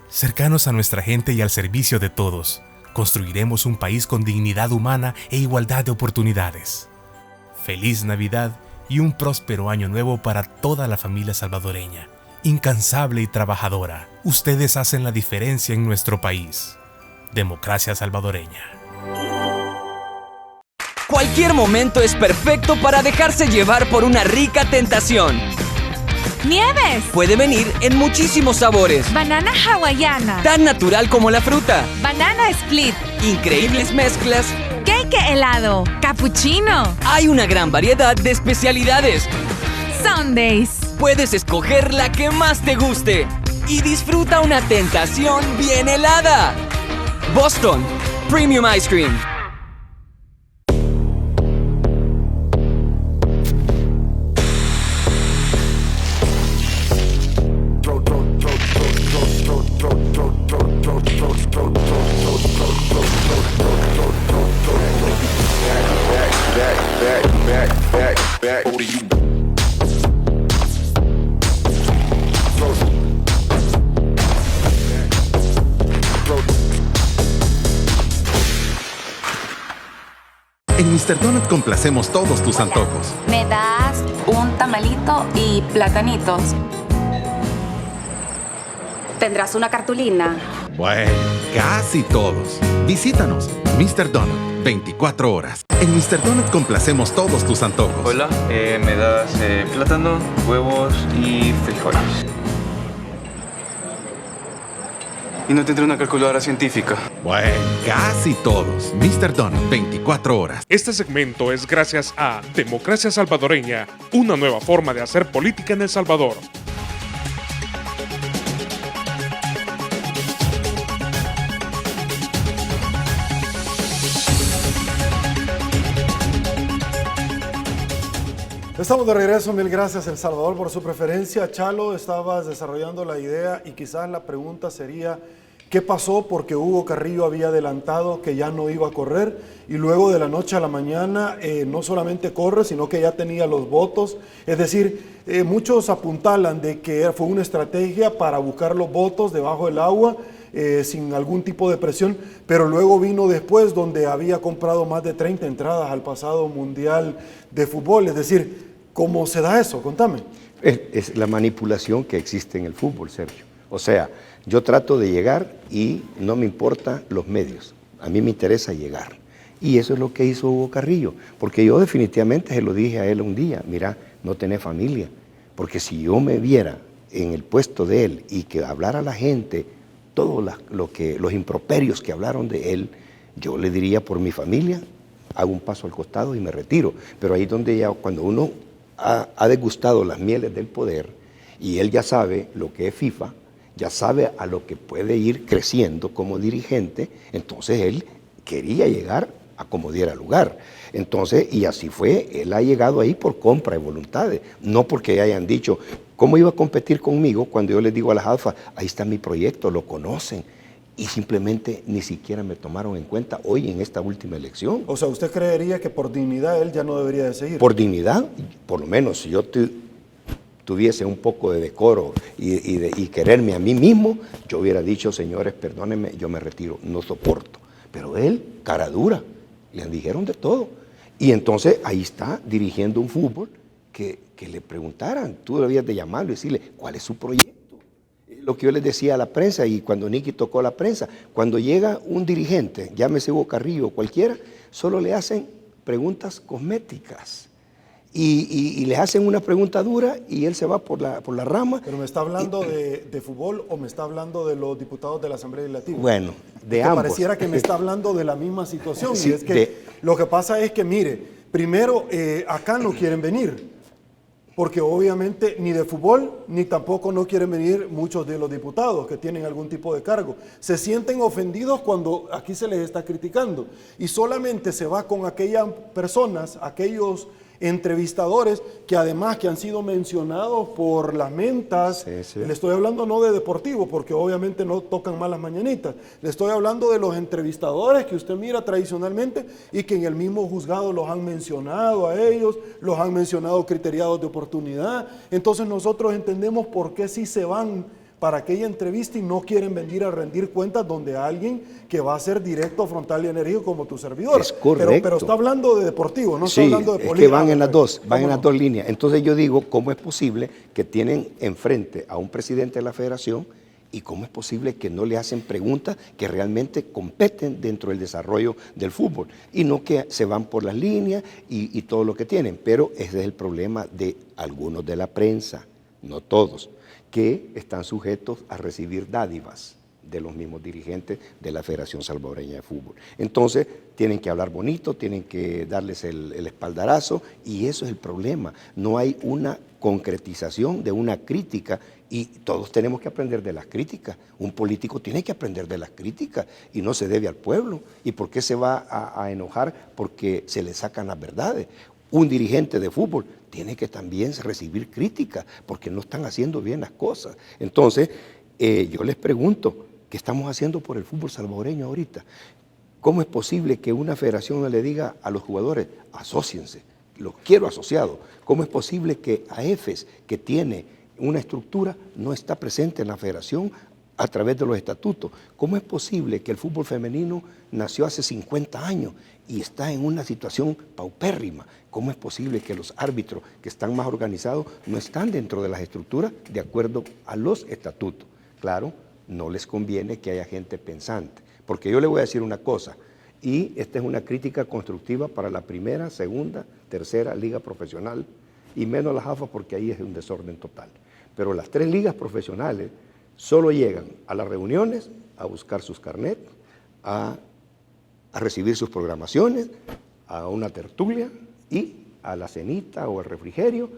Cercanos a nuestra gente y al servicio de todos, construiremos un país con dignidad humana e igualdad de oportunidades. Feliz Navidad y un próspero año nuevo para toda la familia salvadoreña. Incansable y trabajadora, ustedes hacen la diferencia en nuestro país. Democracia salvadoreña. Cualquier momento es perfecto para dejarse llevar por una rica tentación. ¡Nieves! Puede venir en muchísimos sabores. Banana hawaiana. Tan natural como la fruta. Banana split. Increíbles mezclas. Cake helado. Cappuccino. Hay una gran variedad de especialidades. Sundays. Puedes escoger la que más te guste. Y disfruta una tentación bien helada. Boston Premium Ice Cream. Mr. Donut complacemos todos tus antojos. ¿Me das un tamalito y platanitos? ¿Tendrás una cartulina? Bueno, casi todos. Visítanos, Mr. Donut, 24 horas. En Mr. Donut complacemos todos tus antojos. Hola, me das plátano, huevos y frijoles. Y no tendré una calculadora científica. Bueno, casi todos. Mr. Donut, 24 horas. Este segmento es gracias a Democracia Salvadoreña, una nueva forma de hacer política en El Salvador. Estamos de regreso, mil gracias El Salvador por su preferencia. Chalo, estabas desarrollando la idea y quizás la pregunta sería, ¿qué pasó? Porque Hugo Carrillo había adelantado que ya no iba a correr y luego de la noche a la mañana no solamente corre, sino que ya tenía los votos. Es decir, muchos apuntalan de que fue una estrategia para buscar los votos debajo del agua, sin algún tipo de presión, pero luego vino después donde había comprado más de 30 entradas al pasado Mundial de Fútbol. Es decir, ¿cómo se da eso? Contame. Es la manipulación que existe en el fútbol, Sergio. O sea, yo trato de llegar y no me importan los medios. A mí me interesa llegar. Y eso es lo que hizo Hugo Carrillo. Porque yo definitivamente se lo dije a él un día, mira, no tenés familia. Porque si yo me viera en el puesto de él y que hablara a la gente todos los improperios que hablaron de él, yo le diría por mi familia, hago un paso al costado y me retiro. Pero ahí es donde ya cuando uno ha degustado las mieles del poder y él ya sabe lo que es FIFA, ya sabe a lo que puede ir creciendo como dirigente, entonces él quería llegar a como diera lugar. Entonces, y así fue, él ha llegado ahí por compra de voluntades, no porque hayan dicho, ¿cómo iba a competir conmigo cuando yo les digo a las alfas, ahí está mi proyecto, lo conocen? Y simplemente ni siquiera me tomaron en cuenta hoy en esta última elección. O sea, ¿usted creería que por dignidad él ya no debería de seguir? Por dignidad, por lo menos si yo tuviese un poco de decoro y quererme a mí mismo, yo hubiera dicho, señores, perdónenme, yo me retiro, no soporto. Pero él, cara dura, le dijeron de todo. Y entonces ahí está dirigiendo un fútbol que le preguntaran, tú debías de llamarlo y decirle, ¿cuál es su proyecto? Lo que yo les decía a la prensa y cuando Nicky tocó la prensa, cuando llega un dirigente, llámese Hugo Carrillo o cualquiera, solo le hacen preguntas cosméticas. Y les hacen una pregunta dura y él se va por la rama. ¿Pero me está hablando de fútbol o me está hablando de los diputados de la Asamblea Legislativa? Bueno, de ambos. Pareciera que me está hablando de la misma situación. Sí, y es que lo que pasa es que, mire, primero, acá no quieren venir, porque obviamente ni de fútbol ni tampoco no quieren venir muchos de los diputados que tienen algún tipo de cargo. Se sienten ofendidos cuando aquí se les está criticando y solamente se va con aquellas personas, aquellos entrevistadores que además que han sido mencionados por las mentas. Le estoy hablando no de deportivo porque obviamente no tocan más las mañanitas, le estoy hablando de los entrevistadores que usted mira tradicionalmente y que en el mismo juzgado los han mencionado a ellos, los han mencionado criteriados de oportunidad. Entonces nosotros entendemos por qué sí se van para aquella entrevista y no quieren venir a rendir cuentas donde alguien que va a ser directo, frontal y enérgico como tu servidor. Es correcto. Pero está hablando de deportivo, no está sí, hablando de política. Es que van en las dos, van en las dos líneas. Entonces yo digo, ¿cómo es posible que tienen enfrente a un presidente de la federación y cómo es posible que no le hacen preguntas que realmente competen dentro del desarrollo del fútbol? Y no que se van por las líneas y todo lo que tienen. Pero ese es el problema de algunos de la prensa, no todos, que están sujetos a recibir dádivas de los mismos dirigentes de la Federación Salvadoreña de Fútbol. Entonces, tienen que hablar bonito, tienen que darles el espaldarazo, y eso es el problema. No hay una concretización de una crítica, y todos tenemos que aprender de las críticas. Un político tiene que aprender de las críticas, y no se debe al pueblo. ¿Y por qué se va a enojar? Porque se le sacan las verdades. Un dirigente de fútbol tiene que también recibir críticas porque no están haciendo bien las cosas. Entonces, yo les pregunto, ¿qué estamos haciendo por el fútbol salvadoreño ahorita? ¿Cómo es posible que una federación le diga a los jugadores, asóciense, los quiero asociados? ¿Cómo es posible que AEFES, que tiene una estructura, no está presente en la federación a través de los estatutos. ¿Cómo es posible que el fútbol femenino nació hace 50 años y está en una situación paupérrima? ¿Cómo es posible que los árbitros que están más organizados no están dentro de las estructuras de acuerdo a los estatutos? Claro, no les conviene que haya gente pensante, porque yo le voy a decir una cosa, y esta es una crítica constructiva para la primera, segunda, tercera liga profesional, y menos las AFA porque ahí es un desorden total. Pero las 3 ligas profesionales solo llegan a las reuniones, a buscar sus carnets, a recibir sus programaciones, a una tertulia y a la cenita o el refrigerio,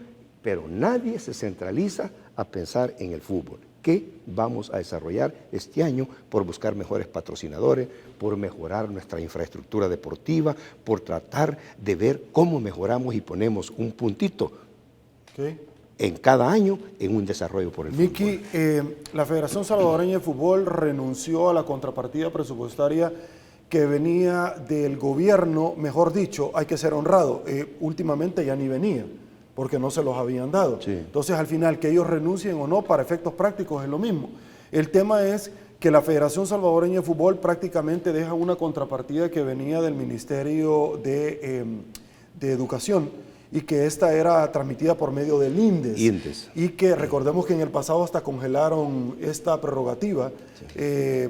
pero nadie se centraliza a pensar en el fútbol. ¿Qué vamos a desarrollar este año por buscar mejores patrocinadores, por mejorar nuestra infraestructura deportiva, por tratar de ver cómo mejoramos y ponemos un puntito en cada año en un desarrollo por el Miki, fútbol? la Federación Salvadoreña de Fútbol renunció a la contrapartida presupuestaria que venía del gobierno, mejor dicho, hay que ser honrado, últimamente ya ni venía, porque no se los habían dado. Sí. Entonces, al final, que ellos renuncien o no, para efectos prácticos es lo mismo. El tema es que la Federación Salvadoreña de Fútbol prácticamente deja una contrapartida que venía del Ministerio de Educación, y que esta era transmitida por medio del INDES. Y que recordemos que en el pasado hasta congelaron esta prerrogativa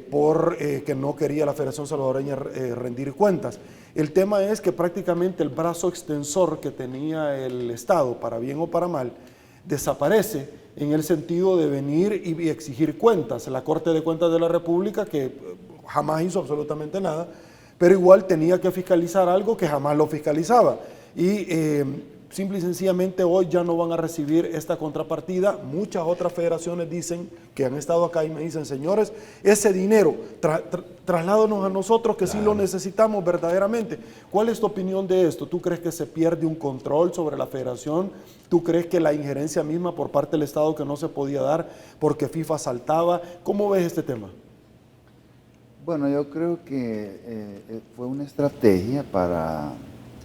por que no quería la Federación Salvadoreña rendir cuentas. El tema es que prácticamente el brazo extensor que tenía el Estado, para bien o para mal, desaparece en el sentido de venir y exigir cuentas. La Corte de Cuentas de la República, que jamás hizo absolutamente nada, pero igual tenía que fiscalizar algo que jamás lo fiscalizaba. Y simple y sencillamente hoy ya no van a recibir esta contrapartida. Muchas otras federaciones dicen, que han estado acá y me dicen, señores, ese dinero, trasládanos a nosotros que sí lo necesitamos verdaderamente. ¿Cuál es tu opinión de esto? ¿Tú crees que se pierde un control sobre la federación? ¿Tú crees que la injerencia misma por parte del Estado que no se podía dar porque FIFA saltaba? ¿Cómo ves este tema? Bueno, yo creo que fue una estrategia para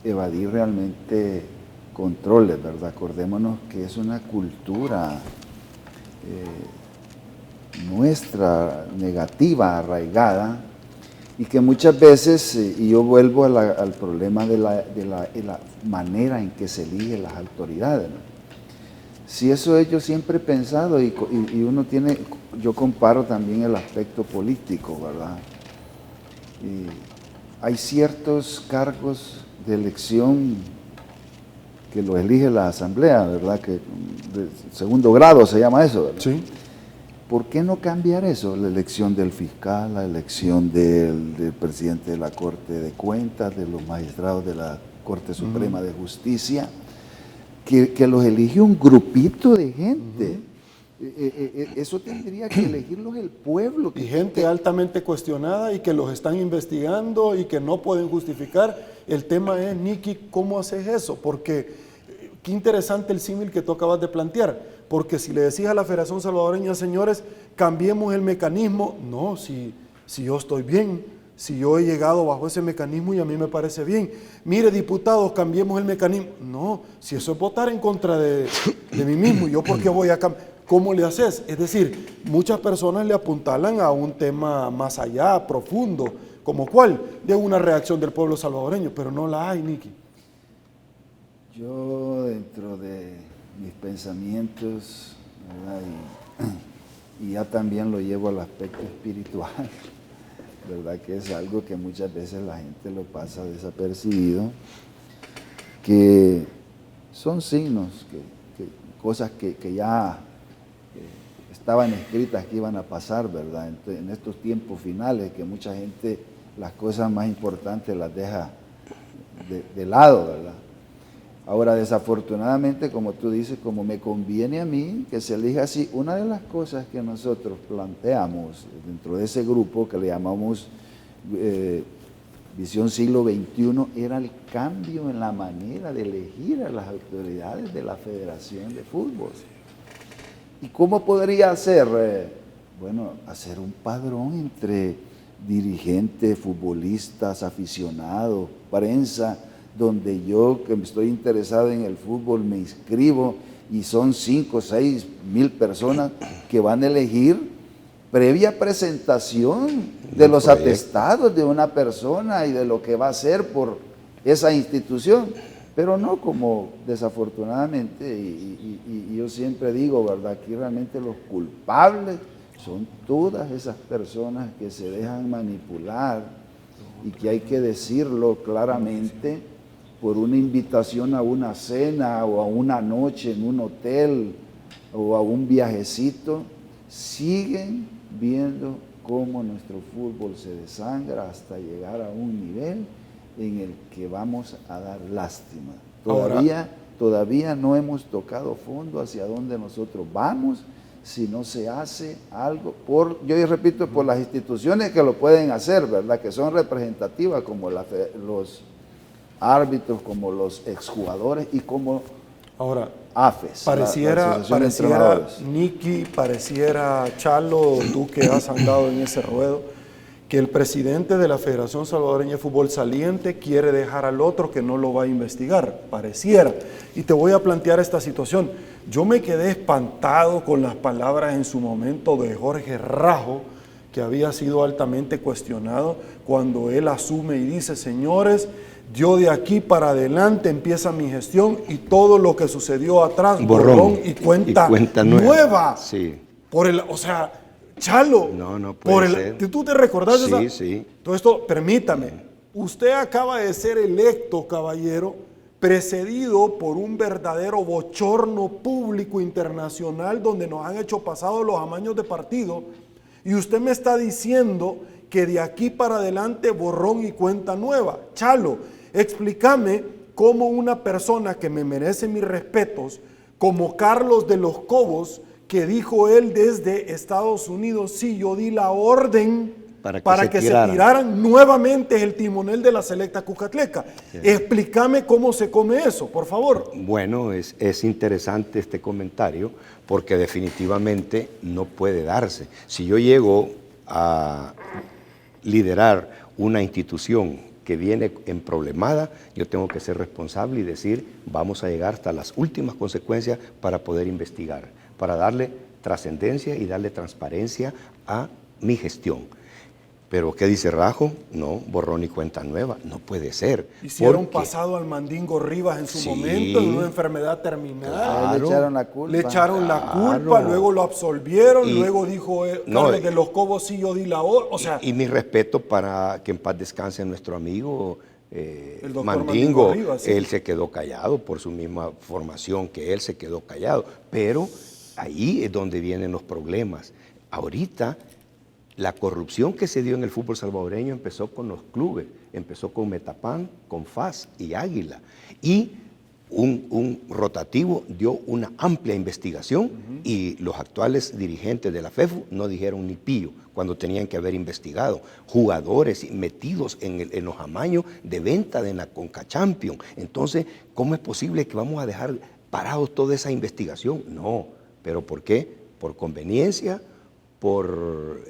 evadir realmente controles, ¿verdad? Acordémonos que es una cultura nuestra negativa, arraigada, y que muchas veces, y yo vuelvo al problema de la manera en que se eligen las autoridades, ¿no? Si eso yo siempre he pensado, y uno tiene, yo comparo también el aspecto político, ¿verdad? Y hay ciertos cargos de elección que lo elige la asamblea, ¿verdad? Que de segundo grado se llama eso, ¿verdad? Sí. ¿Por qué no cambiar eso? La elección del fiscal, la elección del presidente de la Corte de Cuentas, de los magistrados de la Corte Suprema de Justicia, que los elige un grupito de gente. Eso tendría que elegirlos el pueblo. Y gente altamente cuestionada y que los están investigando y que no pueden justificar. El tema es, Nicky, ¿cómo haces eso? Porque qué interesante el símil que tú acabas de plantear, porque si le decís a la Federación Salvadoreña, señores, cambiemos el mecanismo, no, si yo estoy bien, si yo he llegado bajo ese mecanismo y a mí me parece bien. Mire, diputados, cambiemos el mecanismo. No, si eso es votar en contra de mí mismo, ¿yo por qué voy a cambiar? ¿Cómo le haces? Es decir, muchas personas le apuntalan a un tema más allá, profundo, como cuál, de una reacción del pueblo salvadoreño, pero no la hay, Nicky. Yo, dentro de mis pensamientos, ¿verdad? Y ya también lo llevo al aspecto espiritual, ¿verdad? Que es algo que muchas veces la gente lo pasa desapercibido, que son signos, cosas que ya estaban escritas que iban a pasar, ¿verdad? En estos tiempos finales, que mucha gente las cosas más importantes las deja de lado, ¿verdad? Ahora, desafortunadamente, como tú dices, como me conviene a mí que se elija así, una de las cosas que nosotros planteamos dentro de ese grupo que le llamamos Visión Siglo XXI era el cambio en la manera de elegir a las autoridades de la Federación de Fútbol. ¿Y cómo podría ser? Bueno, hacer un padrón entre dirigentes, futbolistas, aficionados, prensa, donde yo, que estoy interesado en el fútbol, me inscribo y son 5 o 6 mil personas que van a elegir previa presentación de los atestados de una persona y de lo que va a hacer por esa institución, pero no como desafortunadamente, y yo siempre digo, ¿verdad? Aquí realmente los culpables son todas esas personas que se dejan manipular y que hay que decirlo claramente por una invitación a una cena o a una noche en un hotel o a un viajecito, siguen viendo cómo nuestro fútbol se desangra hasta llegar a un nivel en el que vamos a dar lástima. Todavía no hemos tocado fondo hacia donde nosotros vamos si no se hace algo yo repito, por las instituciones que lo pueden hacer, ¿verdad? Que son representativas, como los árbitros, como los exjugadores y como AFES. Pareciera, Nicky, pareciera, Chalo, tú que has andado en ese ruedo, que el presidente de la Federación Salvadoreña de Fútbol saliente quiere dejar al otro que no lo va a investigar. Pareciera. Y te voy a plantear esta situación. Yo me quedé espantado con las palabras en su momento de Jorge Rajo, que había sido altamente cuestionado, cuando él asume y dice: señores, yo de aquí para adelante empieza mi gestión y todo lo que sucedió atrás, borrón y cuenta nueva. Sí. O sea, Chalo, no puede ser. ¿Tú te recordás de esa? Sí. Todo esto, permítame, usted acaba de ser electo, caballero, precedido por un verdadero bochorno público internacional donde nos han hecho pasados los amaños de partido, y usted me está diciendo que de aquí para adelante borrón y cuenta nueva. Chalo, explícame cómo una persona que me merece mis respetos, como Carlos de los Cobos, que dijo él desde Estados Unidos: sí, yo di la orden para que se tiraran nuevamente el timonel de la selecta Cuscatleca. Sí. Explícame cómo se come eso, por favor. Bueno, es interesante este comentario, porque definitivamente no puede darse. Si yo llego a liderar una institución que viene en problemada, yo tengo que ser responsable y decir: vamos a llegar hasta las últimas consecuencias para poder investigar, para darle trascendencia y darle transparencia a mi gestión. Pero ¿qué dice Rajo? No, borrón y cuenta nueva, no puede ser. Hicieron pasado al Mandingo Rivas en su momento, en una enfermedad terminal. Claro, le echaron la culpa. Le echaron la culpa, luego lo absolvieron, luego dijo Carlos de los Cobos: sí, yo di la orden. O sea, y mi respeto para que en paz descanse nuestro amigo el Mandingo. Rivas, sí. Él se quedó callado por su misma formación, que él se quedó callado. Pero ahí es donde vienen los problemas. Ahorita, la corrupción que se dio en el fútbol salvadoreño empezó con los clubes, empezó con Metapan, con FAS y Águila. Y un rotativo dio una amplia investigación y los actuales dirigentes de la FEFU no dijeron ni pío cuando tenían que haber investigado. Jugadores metidos en los amaños de venta de la CONCACHAMPIONS. Entonces, ¿cómo es posible que vamos a dejar parados toda esa investigación? No, ¿pero por qué? Por conveniencia, por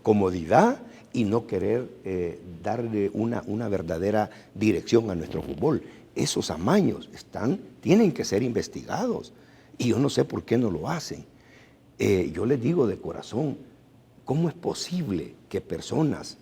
comodidad y no querer darle una verdadera dirección a nuestro fútbol. Esos amaños tienen que ser investigados y yo no sé por qué no lo hacen. Yo les digo de corazón, ¿cómo es posible que personas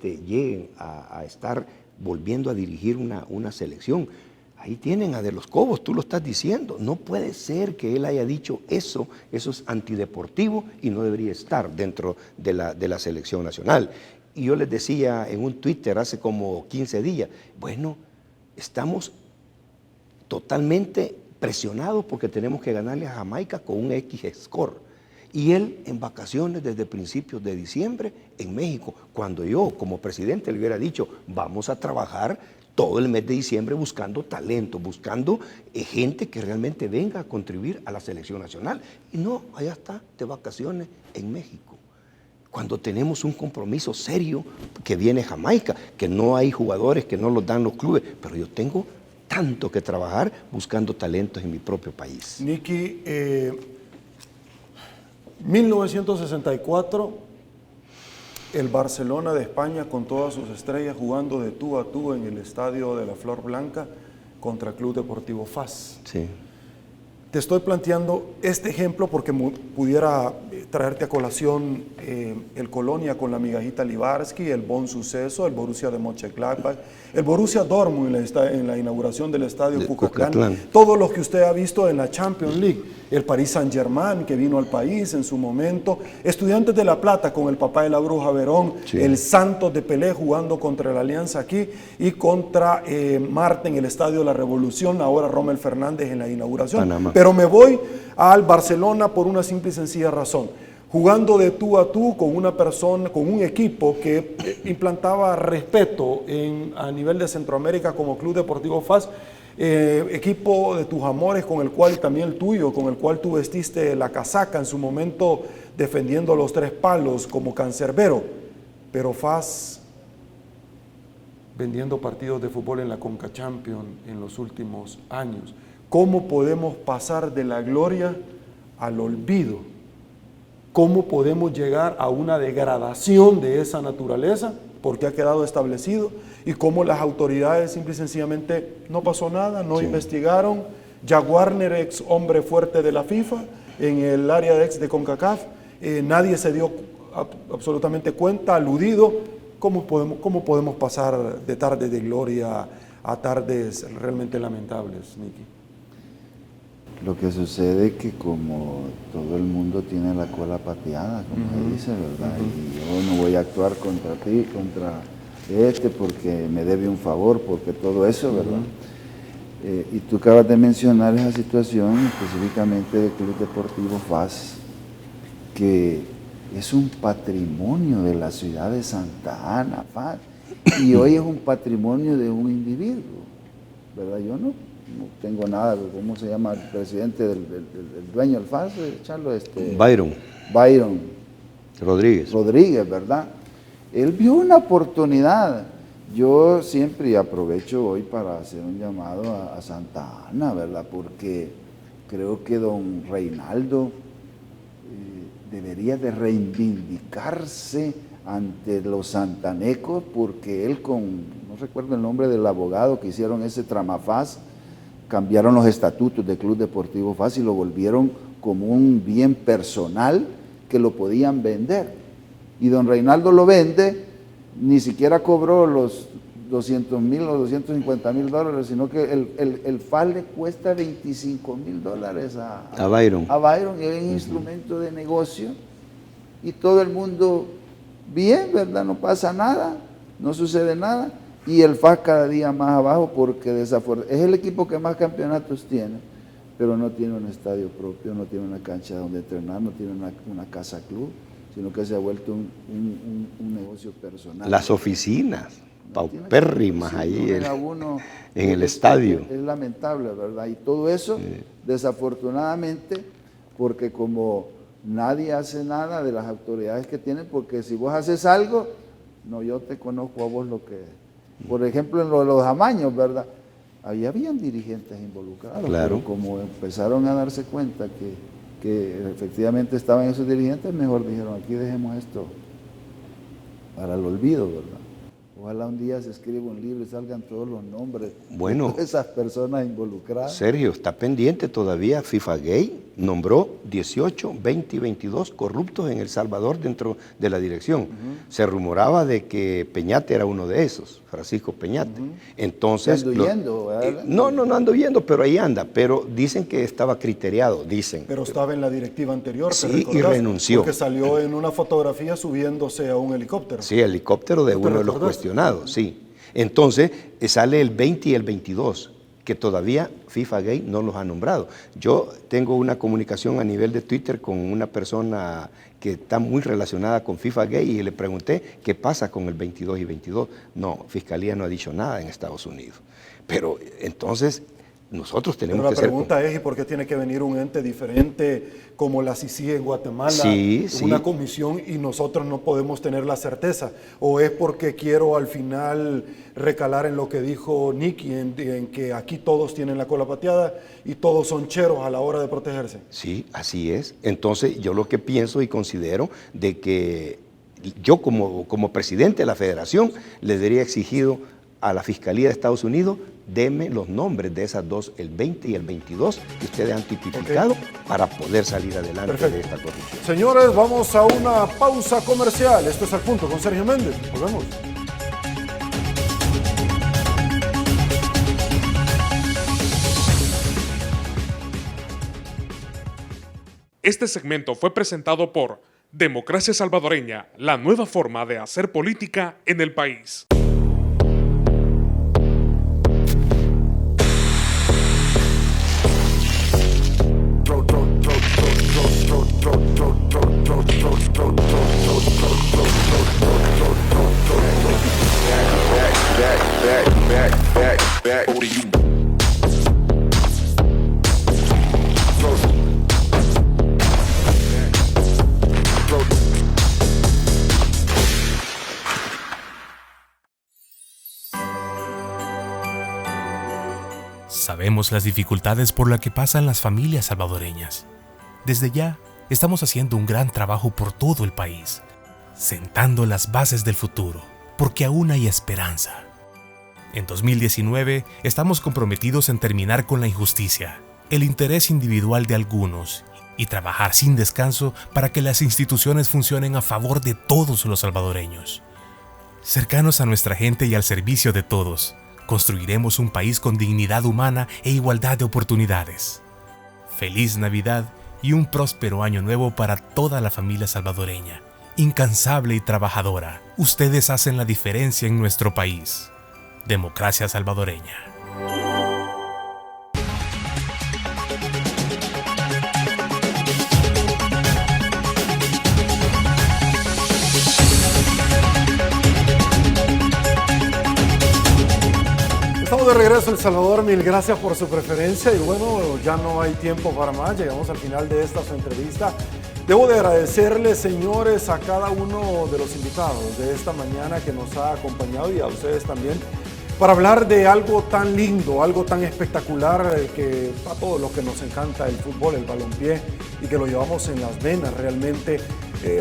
lleguen a estar volviendo a dirigir una selección? Ahí tienen a De los Cobos, tú lo estás diciendo. No puede ser que él haya dicho eso es antideportivo y no debería estar dentro de la selección nacional. Y yo les decía en un Twitter hace como 15 días, bueno, estamos totalmente presionados porque tenemos que ganarle a Jamaica con un X score. Y él en vacaciones desde principios de diciembre en México, cuando yo como presidente le hubiera dicho, vamos a trabajar todo el mes de diciembre buscando talento, buscando gente que realmente venga a contribuir a la selección nacional. Y no, allá está, de vacaciones en México. Cuando tenemos un compromiso serio que viene Jamaica, que no hay jugadores, que no los dan los clubes, pero yo tengo tanto que trabajar buscando talentos en mi propio país. Nicky, 1964... el Barcelona de España con todas sus estrellas jugando de tú a tú en el estadio de la Flor Blanca contra Club Deportivo FAS. Sí. Te estoy planteando este ejemplo porque pudiera traerte a colación el Colonia con la migajita Libarski, el Bon Suceso, el Borussia de Mönchengladbach, el Borussia Dortmund en la inauguración del estadio Cuscatlán, todos los que usted ha visto en la Champions League, el Paris Saint-Germain que vino al país en su momento, Estudiantes de La Plata con el papá de la Bruja Verón, sí, el Santos de Pelé jugando contra la Alianza aquí y contra Marte en el Estadio de la Revolución, ahora Rommel Fernández en la inauguración. Panamá. Pero me voy al Barcelona por una simple y sencilla razón. Jugando de tú a tú con una persona, con un equipo que implantaba respeto a nivel de Centroamérica como Club Deportivo FAS, equipo de tus amores con el cual, y también el tuyo, con el cual tú vestiste la casaca en su momento defendiendo los 3 palos como cancerbero, pero FAS vendiendo partidos de fútbol en la Conca Champions en los últimos años. ¿Cómo podemos pasar de la gloria al olvido? ¿Cómo podemos llegar a una degradación de esa naturaleza? Porque ha quedado establecido. Y cómo las autoridades simple y sencillamente no pasó nada, no investigaron. Jack Warner, ex hombre fuerte de la FIFA, en el área de ex de CONCACAF, nadie se dio absolutamente cuenta, aludido. ¿Cómo podemos pasar de tardes de gloria a tardes realmente lamentables, Nicky? Lo que sucede es que como todo el mundo tiene la cola pateada, como se dice, ¿verdad? Y yo no voy a actuar contra ti, contra porque me debe un favor, porque todo eso, ¿verdad? Y tú acabas de mencionar esa situación específicamente del Club Deportivo FAS, que es un patrimonio de la ciudad de Santa Ana, FAS, y hoy es un patrimonio de un individuo, ¿verdad? Yo no tengo nada, ¿cómo se llama el presidente del dueño del FAS, Charlo? Byron Rodríguez, ¿verdad? Él vio una oportunidad. Yo siempre aprovecho hoy para hacer un llamado a Santa Ana, ¿verdad? Porque creo que don Reinaldo debería de reivindicarse ante los santanecos, porque él no recuerdo el nombre del abogado que hicieron ese tramafaz, cambiaron los estatutos del Club Deportivo FAS y lo volvieron como un bien personal que lo podían vender. Y don Reinaldo lo vende, ni siquiera cobró los 200,000 o 250,000 dólares, sino que el FAS le cuesta $25,000 a Byron. Y es un instrumento de negocio y todo el mundo bien, ¿verdad? No pasa nada, no sucede nada. Y el FAS cada día más abajo porque es el equipo que más campeonatos tiene, pero no tiene un estadio propio, no tiene una cancha donde entrenar, no tiene una casa club, sino que se ha vuelto un negocio personal. Las oficinas, paupérrimas ahí en el estadio. Es lamentable, ¿verdad? Y todo eso, desafortunadamente, porque como nadie hace nada de las autoridades que tienen, porque si vos haces algo, no, yo te conozco a vos lo que... Por ejemplo, en los amaños, ¿verdad? Ahí habían dirigentes involucrados, claro, pero como empezaron a darse cuenta que efectivamente estaban esos dirigentes, mejor dijeron, aquí dejemos esto para el olvido, ¿verdad? Ojalá un día se escriba un libro y salgan todos los nombres de esas personas involucradas. Sergio, está pendiente todavía. FIFA Gay nombró 18, 20 y 22 corruptos en El Salvador dentro de la dirección. Se rumoraba de que Peñate era uno de esos, Francisco Peñate. Entonces, ando yendo, ¿verdad? No ando yendo, pero ahí anda. Pero dicen que estaba criteriado, dicen. Pero estaba en la directiva anterior, sí, y renunció. Porque salió en una fotografía subiéndose a un helicóptero. Sí, helicóptero de uno de los cuestionados, sí. Entonces, sale el 20 y el 22, que todavía FIFA Gay no los ha nombrado. Yo tengo una comunicación a nivel de Twitter con una persona que está muy relacionada con FIFA Gay y le pregunté qué pasa con el 22 y 22. No, Fiscalía no ha dicho nada en Estados Unidos. Pero entonces nosotros tenemos que ser... Pero la pregunta es, ¿y por qué tiene que venir un ente diferente como la CICI en Guatemala? Sí, una comisión y nosotros no podemos tener la certeza. ¿O es porque quiero al final recalar en lo que dijo Nicky, en que aquí todos tienen la cola pateada y todos son cheros a la hora de protegerse? Sí, así es. Entonces yo lo que pienso y considero de que yo como presidente de la federación le debería exigido a la Fiscalía de Estados Unidos deme los nombres de esas dos, el 20 y el 22, que ustedes han tipificado para poder salir adelante de esta corrupción. Señores, vamos a una pausa comercial. Esto es Al Punto con Sergio Méndez. Volvemos. Este segmento fue presentado por Democracia Salvadoreña, la nueva forma de hacer política en el país. Sabemos las dificultades por las que pasan las familias salvadoreñas. Desde ya, estamos haciendo un gran trabajo por todo el país, sentando las bases del futuro, porque aún hay esperanza. En 2019, estamos comprometidos en terminar con la injusticia, el interés individual de algunos y trabajar sin descanso para que las instituciones funcionen a favor de todos los salvadoreños. Cercanos a nuestra gente y al servicio de todos, construiremos un país con dignidad humana e igualdad de oportunidades. Feliz Navidad y un próspero año nuevo para toda la familia salvadoreña. Incansable y trabajadora, ustedes hacen la diferencia en nuestro país. Democracia Salvadoreña. Estamos de regreso en El Salvador, mil gracias por su preferencia y bueno, ya no hay tiempo para más, llegamos al final de esta su entrevista. Debo de agradecerles, señores, a cada uno de los invitados de esta mañana que nos ha acompañado y a ustedes también, para hablar de algo tan lindo, algo tan espectacular que a todos los que nos encanta el fútbol, el balompié y que lo llevamos en las venas realmente.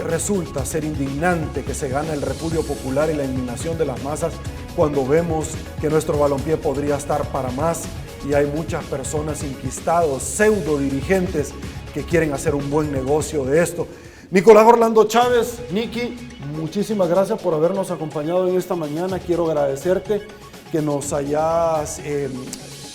Resulta ser indignante que se gane el repudio popular y la indignación de las masas cuando vemos que nuestro balompié podría estar para más y hay muchas personas inquistados, pseudo dirigentes que quieren hacer un buen negocio de esto. Nicolás Orlando Chávez, Niki, muchísimas gracias por habernos acompañado en esta mañana. Quiero agradecerte que nos hayas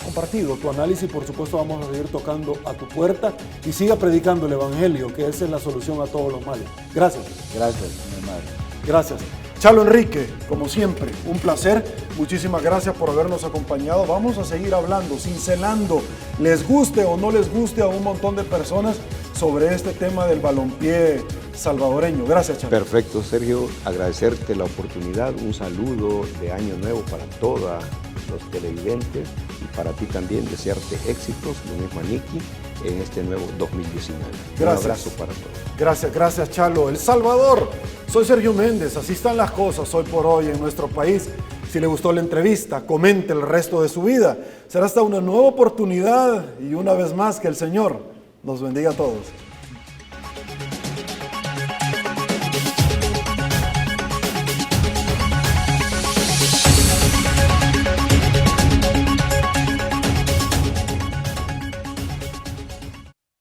compartido tu análisis. Por supuesto vamos a seguir tocando a tu puerta y siga predicando el Evangelio, que esa es la solución a todos los males. Gracias. Gracias, mi hermano. Gracias. Chalo Enrique, como siempre, un placer. Muchísimas gracias por habernos acompañado. Vamos a seguir hablando, cincelando, les guste o no les guste a un montón de personas sobre este tema del balompié salvadoreño. Gracias, Chalo. Perfecto, Sergio. Agradecerte la oportunidad. Un saludo de Año Nuevo para todos los televidentes y para ti también desearte éxitos, lo mismo a Niki, en este nuevo 2019. Gracias. Un abrazo para todos. Gracias, Chalo. El Salvador, soy Sergio Méndez, así están las cosas hoy por hoy en nuestro país. Si le gustó la entrevista, comente el resto de su vida. Será hasta una nueva oportunidad y una vez más que el Señor nos bendiga a todos.